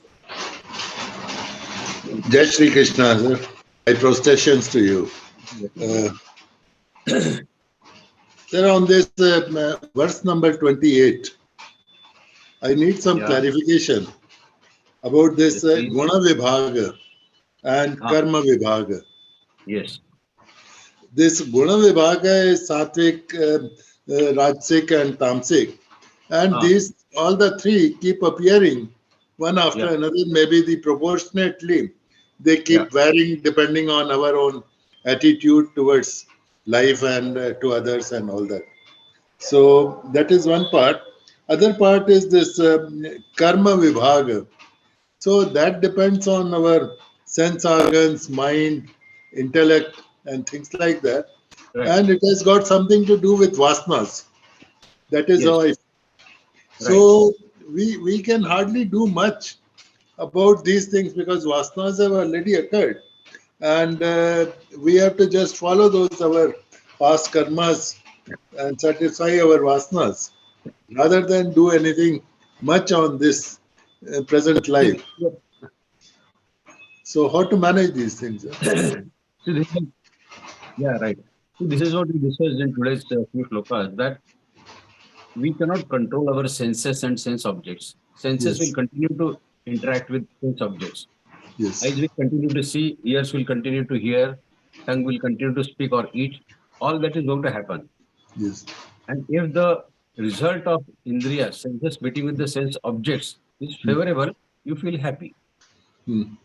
H: Jai Shri Krishna, sir. My protestations to you. Sir, on this verse number 28, I need some clarification about this Guna Vibhaga and Karma Vibhaga.
G: Yes.
H: This Guna Vibhaga is Satvik, Rajsik and Tamsik. And these, all the three keep appearing one after another, maybe the proportionately. They keep varying depending on our own attitude towards life and to others and all that. So that is one part. Other part is this karma vibhaga. So that depends on our sense organs, mind, intellect, and things like that.
G: Right.
H: And it has got something to do with vasanas. That is
G: Yes.
H: how I. So we can hardly do much about these things because vasanas have already occurred, and we have to just follow those our past karmas and satisfy our vasanas rather than do anything much on this present life. So how to manage these things?
G: See, yeah, right. See, this is what we discussed in today's few shlokas, that we cannot control our senses and sense objects. Senses
H: Yes.
G: will continue to interact with sense objects.
H: Yes.
G: Eyes will continue to see, ears will continue to hear, tongue will continue to speak or eat. All that is going to happen.
H: Yes.
G: And if the result of Indriya, senses meeting with the sense objects, is favorable, you feel happy.
H: Hmm.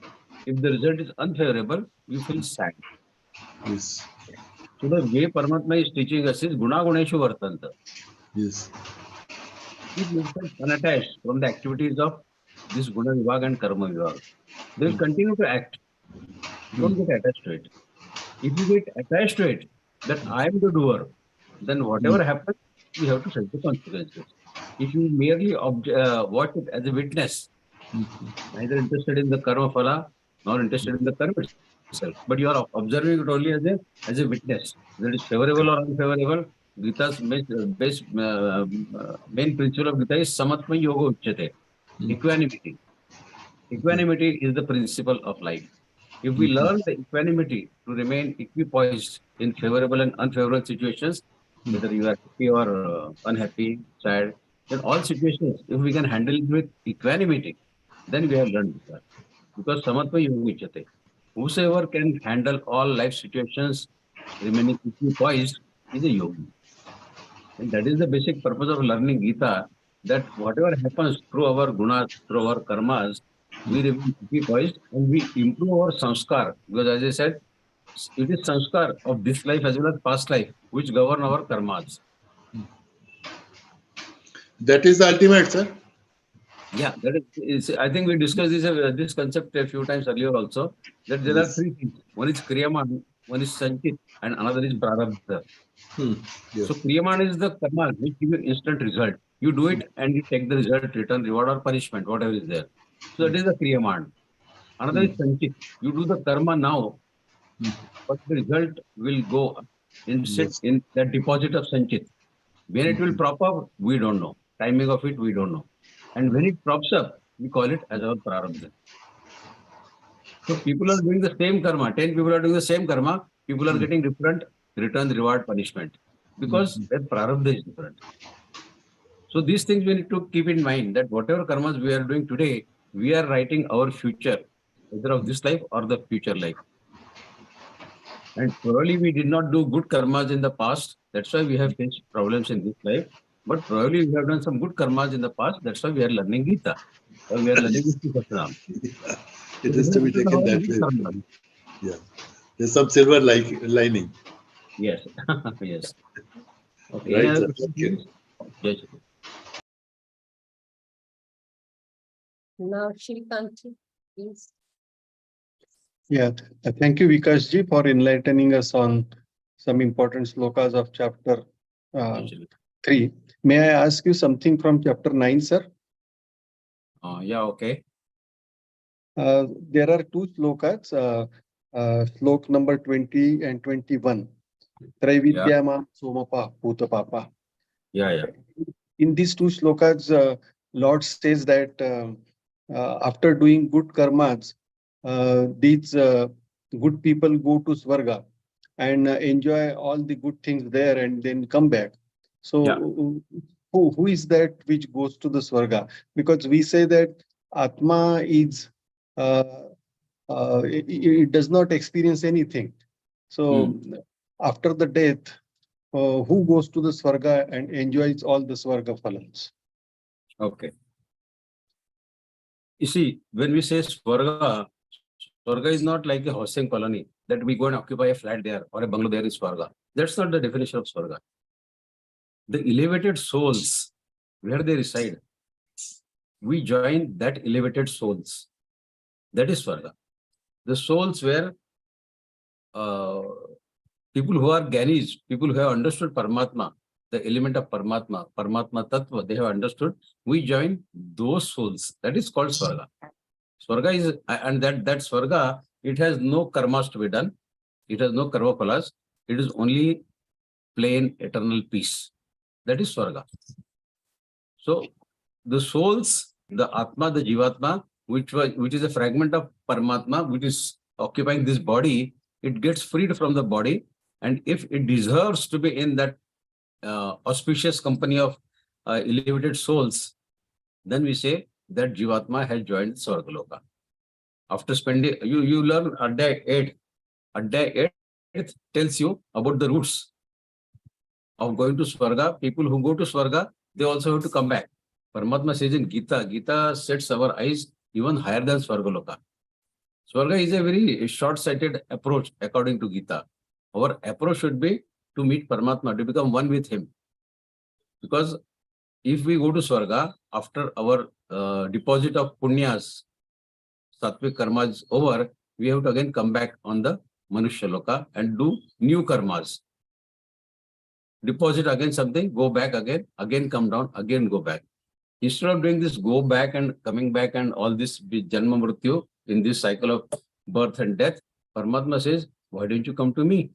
G: If the result is unfavorable, you feel sad.
H: Yes.
G: So the way Paramatma is teaching us is Guna Guneshu Vartanta.
H: Yes.
G: Keep yourself unattached from the activities of this Guna Vibhaga and Karma Vibhaga. They will continue to act. Don't get attached to it. If you get attached to it, that I am the doer, then whatever happens, we have to face the consequences. If you merely watch it as a witness, neither interested in the karma phala nor interested in the karma itself, but you are observing it only as a witness. Whether it is favorable or unfavorable, Gita's main principle of Gita is samatma yoga uchyate, equanimity. Equanimity is the principle of life. If we learn the equanimity to remain equipoised in favorable and unfavorable situations, whether you are happy or unhappy, sad, then all situations, if we can handle it with equanimity, then we have learned that. Because samatva yoga uchyate. Whosoever can handle all life situations remaining equipoised is a yogi. And that is the basic purpose of learning Gita, that whatever happens through our gunas, through our karmas, we remain equipoised and we improve our sanskar. Because as I said, it is sanskar of this life as well as past life which govern our karmas.
H: That is the ultimate, sir.
G: Yeah, that is, I think we discussed this concept a few times earlier also, that there are
H: Yes.
G: three things. One is Kriyaman, one is Sanchit, and another is Prarabdha.
H: Yes.
G: So Kriyaman is the karma which give you instant result. You do it and you take the result, return, reward or punishment, whatever is there. So that is the Kriyaman. Another is Sanchit. You do the karma now, but the result will go in sit
H: Yes.
G: in that deposit of Sanchit. When it will prop up, we don't know. Timing of it, we don't know. And when it props up, we call it as our Prarabdha. So people are doing the same karma. 10 people are doing the same karma. People are getting different return, reward, punishment. Because their Prarabdha is different. So these things we need to keep in mind, that whatever karmas we are doing today, we are writing our future, either of this life or the future life. And probably we did not do good karmas in the past. That's why we have faced problems in this life. But probably we have done some good karmas in the past. That's why we are learning Gita. Or we are learning Vishnu Sahasranam.
H: It is to be taken that way. Yeah. There's some silver lining.
G: Yes. Yes. Okay.
H: Right,
G: Any
H: sir.
G: other question,
H: Thank you.
G: please? Yes.
E: Now, Shrikanti, please.
I: Yeah, thank you, Vikas ji, for enlightening us on some important slokas of chapter 3. May I ask you something from chapter 9, sir?
G: Yeah, okay.
I: There are two slokas, slok number 20 and 21. Traividyama somapa bhutapapa.
G: Yeah.
I: In these two slokas, Lord says that after doing good karmas, these good people go to Swarga and enjoy all the good things there and then come back. So who is that which goes to the Swarga? Because we say that Atma is, it does not experience anything. So after the death, who goes to the Swarga and enjoys all the Swarga phalans?
G: Okay. You see, when we say Swarga, Swarga is not like a housing colony that we go and occupy a flat there or a bungalow there in Swarga. That's not the definition of Swarga. the elevated souls, where they reside, we join that elevated souls. That is Swarga. The souls where people who are Gyanis, people who have understood Paramatma, the element of Paramatma, Paramatma Tattva, they have understood. We join those souls. That is called Swarga. Swarga is, and that Swarga, it has no karmas to be done. It has no karma phalas. It is only plain eternal peace. That is Swarga. So the souls, the Atma, the Jivatma, which is a fragment of Paramatma, which is occupying this body, it gets freed from the body. And if it deserves to be in that auspicious company of elevated souls, then we say that Jivatma has joined Swargaloka. After spending, you learn Adhyay 8. Adhyay 8 tells you about the roots of going to Swarga. People who go to Swarga, they also have to come back. Paramatma says in Geeta, Geeta sets our eyes even higher than Swargaloka. Swarga is a very short-sighted approach according to Geeta. Our approach should be to meet Paramatma, to become one with him. Because if we go to Swarga, after our deposit of punyas, sattvic karma is over, we have to again come back on the Manushya Loka and do new karmas. Deposit again something, go back again come down, again go back. Instead of doing this go back and coming back and all this janma mrityu in this cycle of birth and death, Paramatma says, why don't you come to me?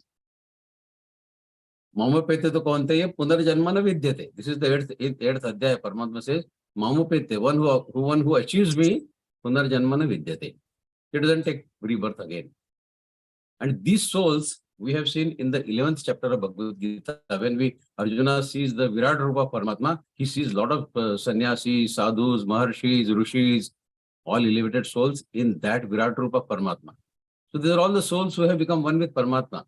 G: Mamapete to konte punarjanmana vidyate. This is the eighth adhyaya. Paramatma says, Mamapete, one who achieves me, punarjanmana vidyate. It doesn't take rebirth again. And these souls, we have seen in the 11th chapter of Bhagavad-Gītā, when Arjuna sees the Virat Rupa of Paramatma, he sees a lot of sannyasis, sadhus, maharshis, rishis, all elevated souls in that Virat Rupa of Paramatma. So these are all the souls who have become one with Paramatma.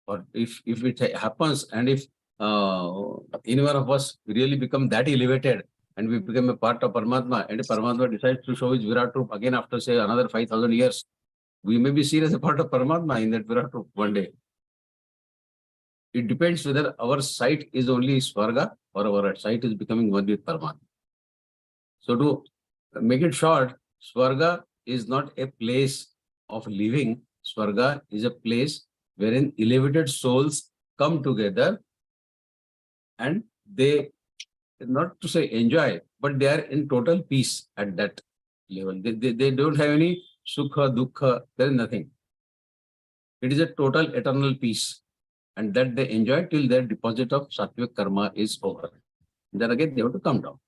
G: Or if it happens, and if any one of us really become that elevated, and we become a part of Paramatma, and Paramatma decides to show his Virat Rupa again after, say, another 5,000 years, we may be seen as a part of Paramatma in that Virat Rupa one day. It depends whether our sight is only Swarga or our sight is becoming one with Paramatma. So to make it short, Swarga is not a place of living. Swarga is a place wherein elevated souls come together and they, not to say enjoy, but they are in total peace at that level. They don't have any sukha, dukkha, there is nothing. It is a total eternal peace, and that they enjoy till their deposit of sattvic karma is over. Then again they have to come down.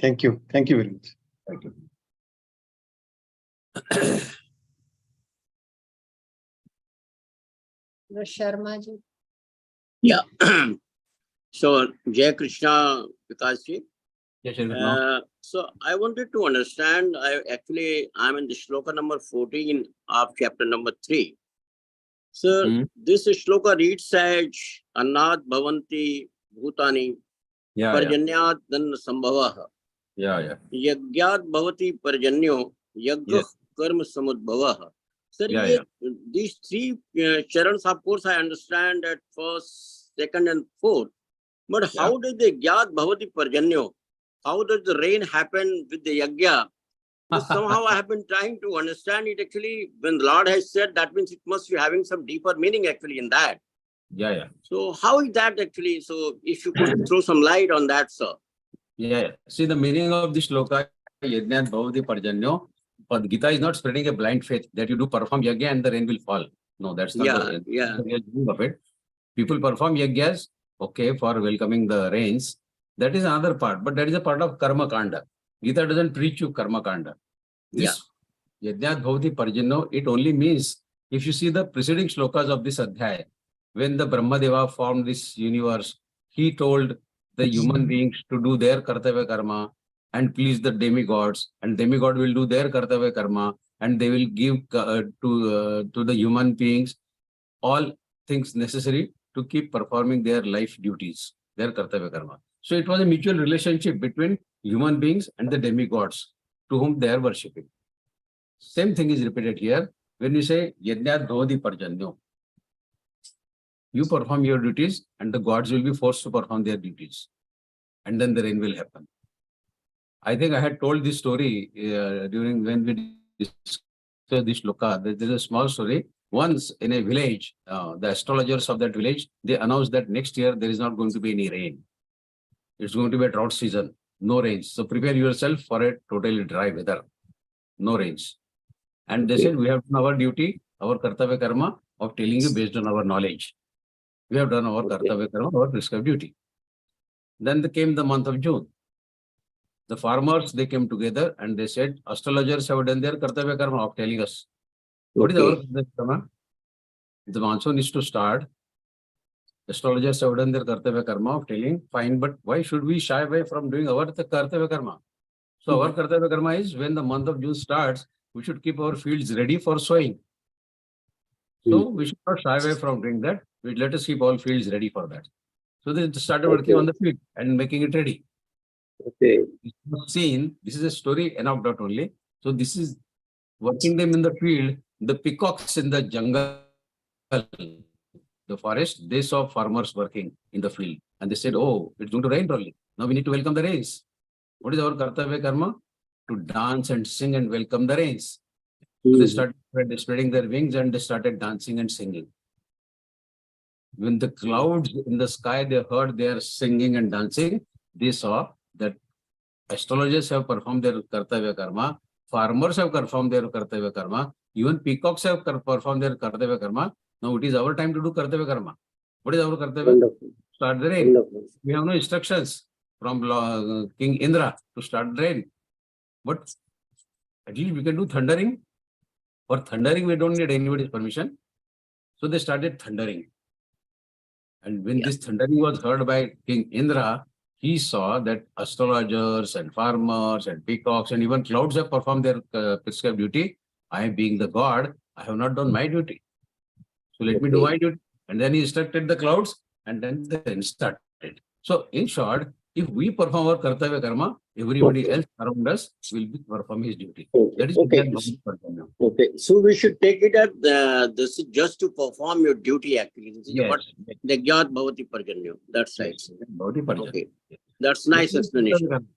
I: Thank you. Thank you very much.
G: Thank you.
E: Sharma ji.
J: Yeah. So, Jai Krishna, Vikas ji. So, I wanted to understand, I'm in the shloka number 14 of chapter number 3. So, this shloka reads as Annat Bhavanti Bhutani Parjanyat Dan Sambhavaha. Yagyat Bhavati Parjanyo Yagga Karma Samudbhavaha. Sir, these three charans, of course, I understand at first, second, and fourth. But how does the Gyat Bhavati Parjanyo? How does the rain happen with the Yagya? Somehow I have been trying to understand it actually. When the Lord has said, that means it must be having some deeper meaning actually in that. So how is that actually? So if you could throw some light on that, sir.
G: See, the meaning of this shloka, Yajnat Bhavati Parjanyo, but Geeta is not spreading a blind faith that you do perform yagya and the rain will fall. No, that's not the meaning of it. People perform yagyas, okay, for welcoming the rains. That is another part, but that is a part of karma kanda. Geeta doesn't preach you karma kanda. This Yajnat Bhavati Parjanyo, it only means, if you see the preceding shlokas of this adhyaya, when the Brahmadeva formed this universe, he told the human beings to do their kartavya karma and please the demigods, and demigod will do their kartavya karma, and they will give to the human beings all things necessary to keep performing their life duties, their kartavya karma. So it was a mutual relationship between human beings and the demigods to whom they are worshipping. Same thing is repeated here when we say Yajnat Bhavati Parjanyo. You perform your duties and the gods will be forced to perform their duties. And then the rain will happen. I think I had told this story during when we discussed this shloka. There is a small story. Once in a village, the astrologers of that village, they announced that next year there is not going to be any rain. It's going to be a drought season, no rains. So prepare yourself for a totally dry weather, no rains. And they said, we have done our duty, our kartavya karma of telling you based on our knowledge. We have done our kartavya karma, our prescribed duty. Then came the month of June. The farmers, they came together and they said, astrologers have done their kartavya karma of telling us. What is our kartavya karma? The monsoon is to start. Astrologers have done their kartavya karma of telling, fine, but why should we shy away from doing our kartavya karma? So our kartavya karma is when the month of June starts, we should keep our fields ready for sowing. So we should not shy away from doing that. Let us keep all fields ready for that. So they started working on the field and making it ready.
J: Okay.
G: This is a story enough not only. So this is working them in the field, the peacocks in the jungle, the forest, they saw farmers working in the field and they said, oh, it's going to rain probably. Now we need to welcome the rains. What is our kartavya karma? To dance and sing and welcome the rains. So they started spreading their wings and they started dancing and singing. When the clouds in the sky, they heard their singing and dancing, they saw that astrologers have performed their kartavya karma, farmers have performed their kartavya karma, even peacocks have performed their kartavya karma. Now it is our time to do kartavya karma. What is our kartavya? Start the rain. We have no instructions from King Indra to start the rain. But at least we can do thundering. For thundering, we don't need anybody's permission. So they started thundering. And when this thundering was heard by King Indra, he saw that astrologers and farmers and peacocks and even clouds have performed their prescribed duty. I, being the god, I have not done my duty. So let me do my duty. And then he instructed the clouds and then the rain started. So in short, if we perform our kartavya karma, everybody else around us will perform his duty. That is
J: Okay. So we should take it as this is just to perform your duty actually. This is what Yagyat Bhavati Parjanyo. That's right. Okay. That's nice explanation.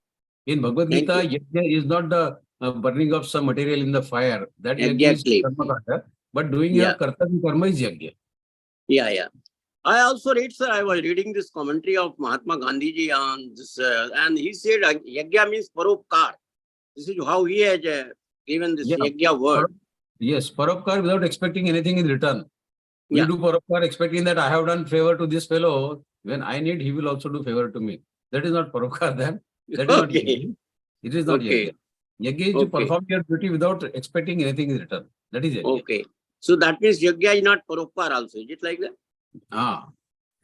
G: In Bhagavad-Gītā, yajna is not the burning of some material in the fire. That
J: exactly.
G: Is karma, but doing your kartavya karma is yajna.
J: Yeah. I also read, sir, I was reading this commentary of Mahatma Gandhi ji on this, and he said yajna means paropkar. This is how he has given this yajna word.
G: Yes, paropkar without expecting anything in return. We do paropkar expecting that I have done favor to this fellow. When I need, he will also do favor to me. That is not paropkar then. That is not yajna. It is not yajna. Yajna is to perform your duty without expecting anything in return. That is yajna.
J: Okay. So that means yajna is not paropkar also. Is it like that?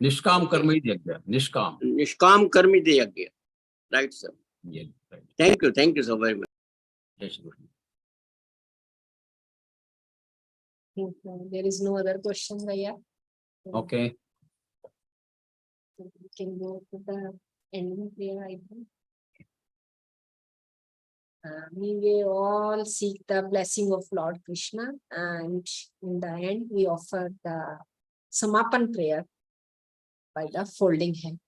G: Nishkam karma is yajna.
J: Nishkam karma is yajna. Right, sir.
G: Yes, right.
J: Thank you so very much.
G: Yes,
E: there is no other question, Bhaiya.
G: okay.
E: We can go to the ending prayer, I think. We will all seek the blessing of Lord Krishna, and in the end, we offer the Samapan prayer by the folding hand.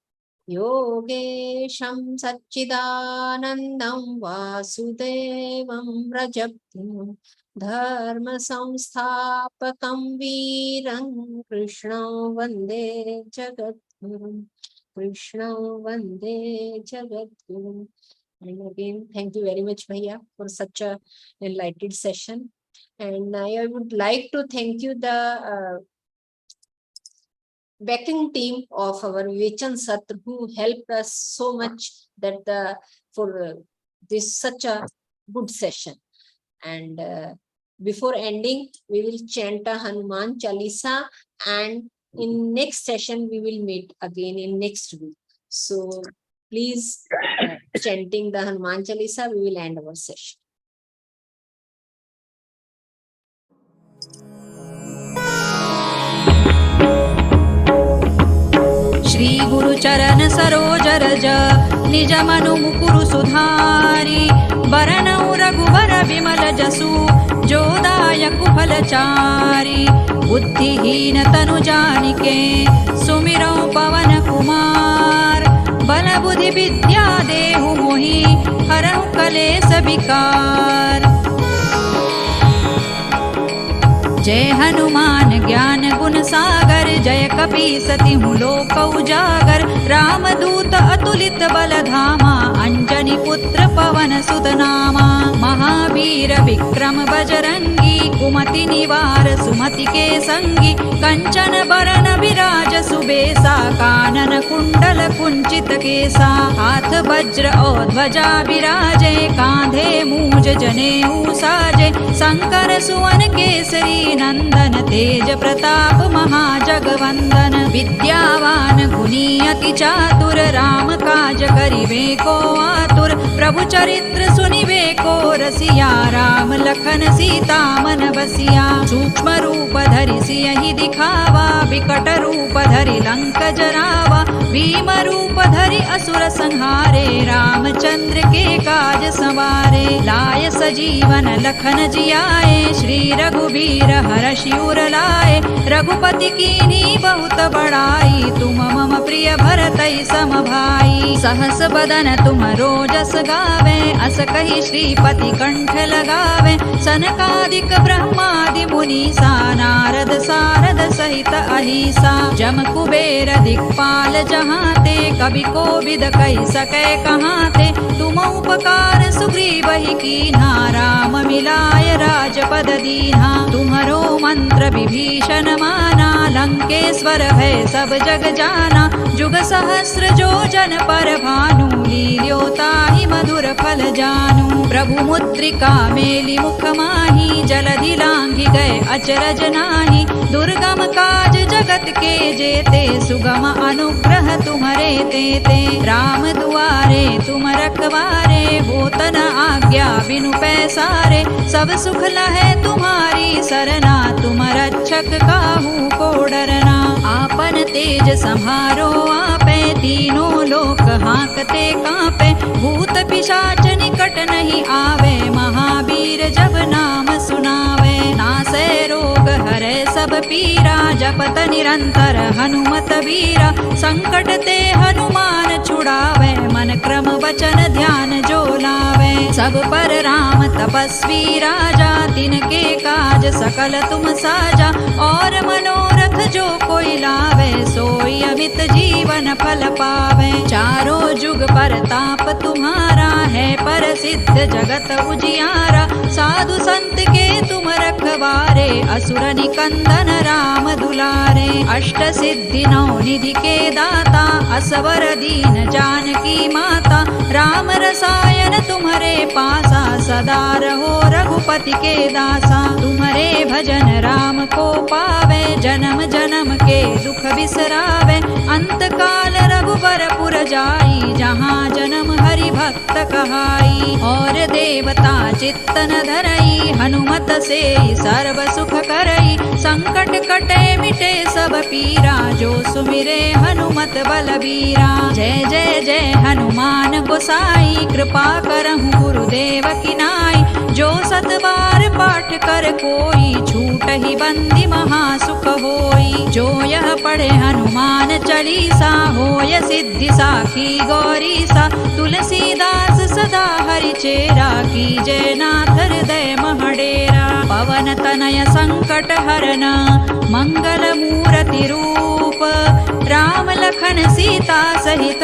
E: Yogesham Satchidanandam Vasudevam Rajaptim Dharma Samsthapakam Veeram Krishna Vande Jagadgurum. Krishna Vande Jagadgurum. And again, thank you very much, Bhaiya, for such a enlightened session. And I would like to thank you, the backing team of our Vivechan Satr, who helped us so much that for this such a good session. And before ending, we will chant a Hanuman Chalisa, and in next session we will meet again in next week. So please, chanting the Hanuman Chalisa, we will end our session.
D: Shri गुरु चरण सरोज रज निज मनु मुकुरु सुधारी बरनउ रघुबर विमल जसु जो दायक जय कुफलचारी बुद्धिहीन तनु जानिके सुमिरौ पवन कुमार बल बुद्धि विद्या देहु मोहि हरहु कलेस विकार। जय हनुमान ज्ञान गुण सागर जय कपीसति लोक उजागर रामदूत अतुलित बल धामा अंजनी पुत्र पवन सुत नामा। महावीर विक्रम बजरंगी कुमति निवार सुमति के संगी कंचन बरन विराज सुबेसा कानन कुंडल कुंचित केसा। हाथ वज्र और ध्वजा विराजे कांधे मूज जनेऊ साजे शंकर सुवन केसरी नंदन तेज प्रताप महाजगवंदन। विद्यावान गुणी अति चातुर राम काज करिवे को आतुर प्रभु चरित्र सुनिवे को रसिया राम लखन सीता मन बसिया। सूक्ष्म रूप धरि सियहि दिखावा विकट रूप धरि लंक जरावा भीम रूप धरि असुर संहारे रामचंद्र के काज संवारे। लाय सजीवन लखन जियाए श्री रघुबीर हर्षि उर लाए रघुपति कीन्ही बहुत बड़ाई तुम मम प्रिय भरतहि सम भाई। सहस बदन तुम रोजस गावे अस कहि श्रीपति कंठ लगावे सनकादिक ब्रह्मादि मुनीसा नारद सारद सहित अहिसा। जम कुबेर दिक्पाल जहाते कवि कोविद कहि सकै कहाते तुम उपकार सुग्रीवहि कीन्हा राम मिलाय राजपद दीन्हा। तुम्हरो मंत्र विभीषण माना लंकेश्वर भय सब जग जाना जुग सहस्र जो जन पर भानु लील्यो ताहि मधुर फल जानू। प्रभु मुद्रिका मेलि मुख माहि जलधि लांघि गए अचरज नाही दुर्गम काज जगत के जेते सुगम अनुग्रह तुम्हरे तेते। राम दुआरे तुम रखवारे होत न आज्ञा बिनु पैसारे सब सुख लहै तुम्हारी सरना तुम रक्षक काहू को डरना। आपन तेज सम्हारो आपे तीनों लोक हांकते कांपे भूत पिशाच निकट नहीं आवे महावीर जब नाम सुनावे। नासै रोग हरै सब पीरा जपत निरंतर हनुमत वीरा संकट ते हनुमान छुड़ावे मन क्रम वचन ध्यान जो लावे। सब पर राम तपस्वी राजा तिनके काज सकल तुम साजा और मनोरथ जो कोई लावे सोई अमित जीवन फल पावे। चारों जुग परताप तुम्हारा है प्रसिद्ध जगत उजियारा साधु संत के तुम रखवारे असुर निकंदन राम दुलारे। अष्ट सिद्धि नौ निधि के दाता असवर दीन जानकी माता राम रसायन तुम्हारे पासा सदा रहो रघुपति के दासा। तुम्हारे भजन राम को पावे जन्म जन्म के दुख बिसरावे अंत काल रघुबर पुर जाई जहाँ जन्म हरि भक्त कहाई। और देवता चित्तन धरई हनुमत से सर्व सुख करई संकट कटे मिटे सब पीरा जो सुमिरे हनुमत बलबीरा। जय जय जय हनुमान गोसाई कृपा करहु गुरुदेव की नाई जो सत बार पाठ कर कोई छूट ही बंदी महासुख होई। जो यह पढ़े हनुमान चालीसा होय सिद्धि साखी गौरीसा तुलसीदास सदा हरि चेरा की जय नाथ हृदय महडेरा। पवन तनय संकट हरन मंगल मूर्ति रूप राम लखन सीता सहित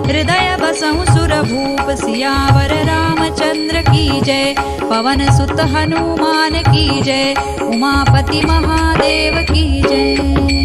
D: हृदय बसहु सुर भूप। सियावर रामचंद्र की जय पवन सुत हनुमान की जय उमापति महादेव की जय।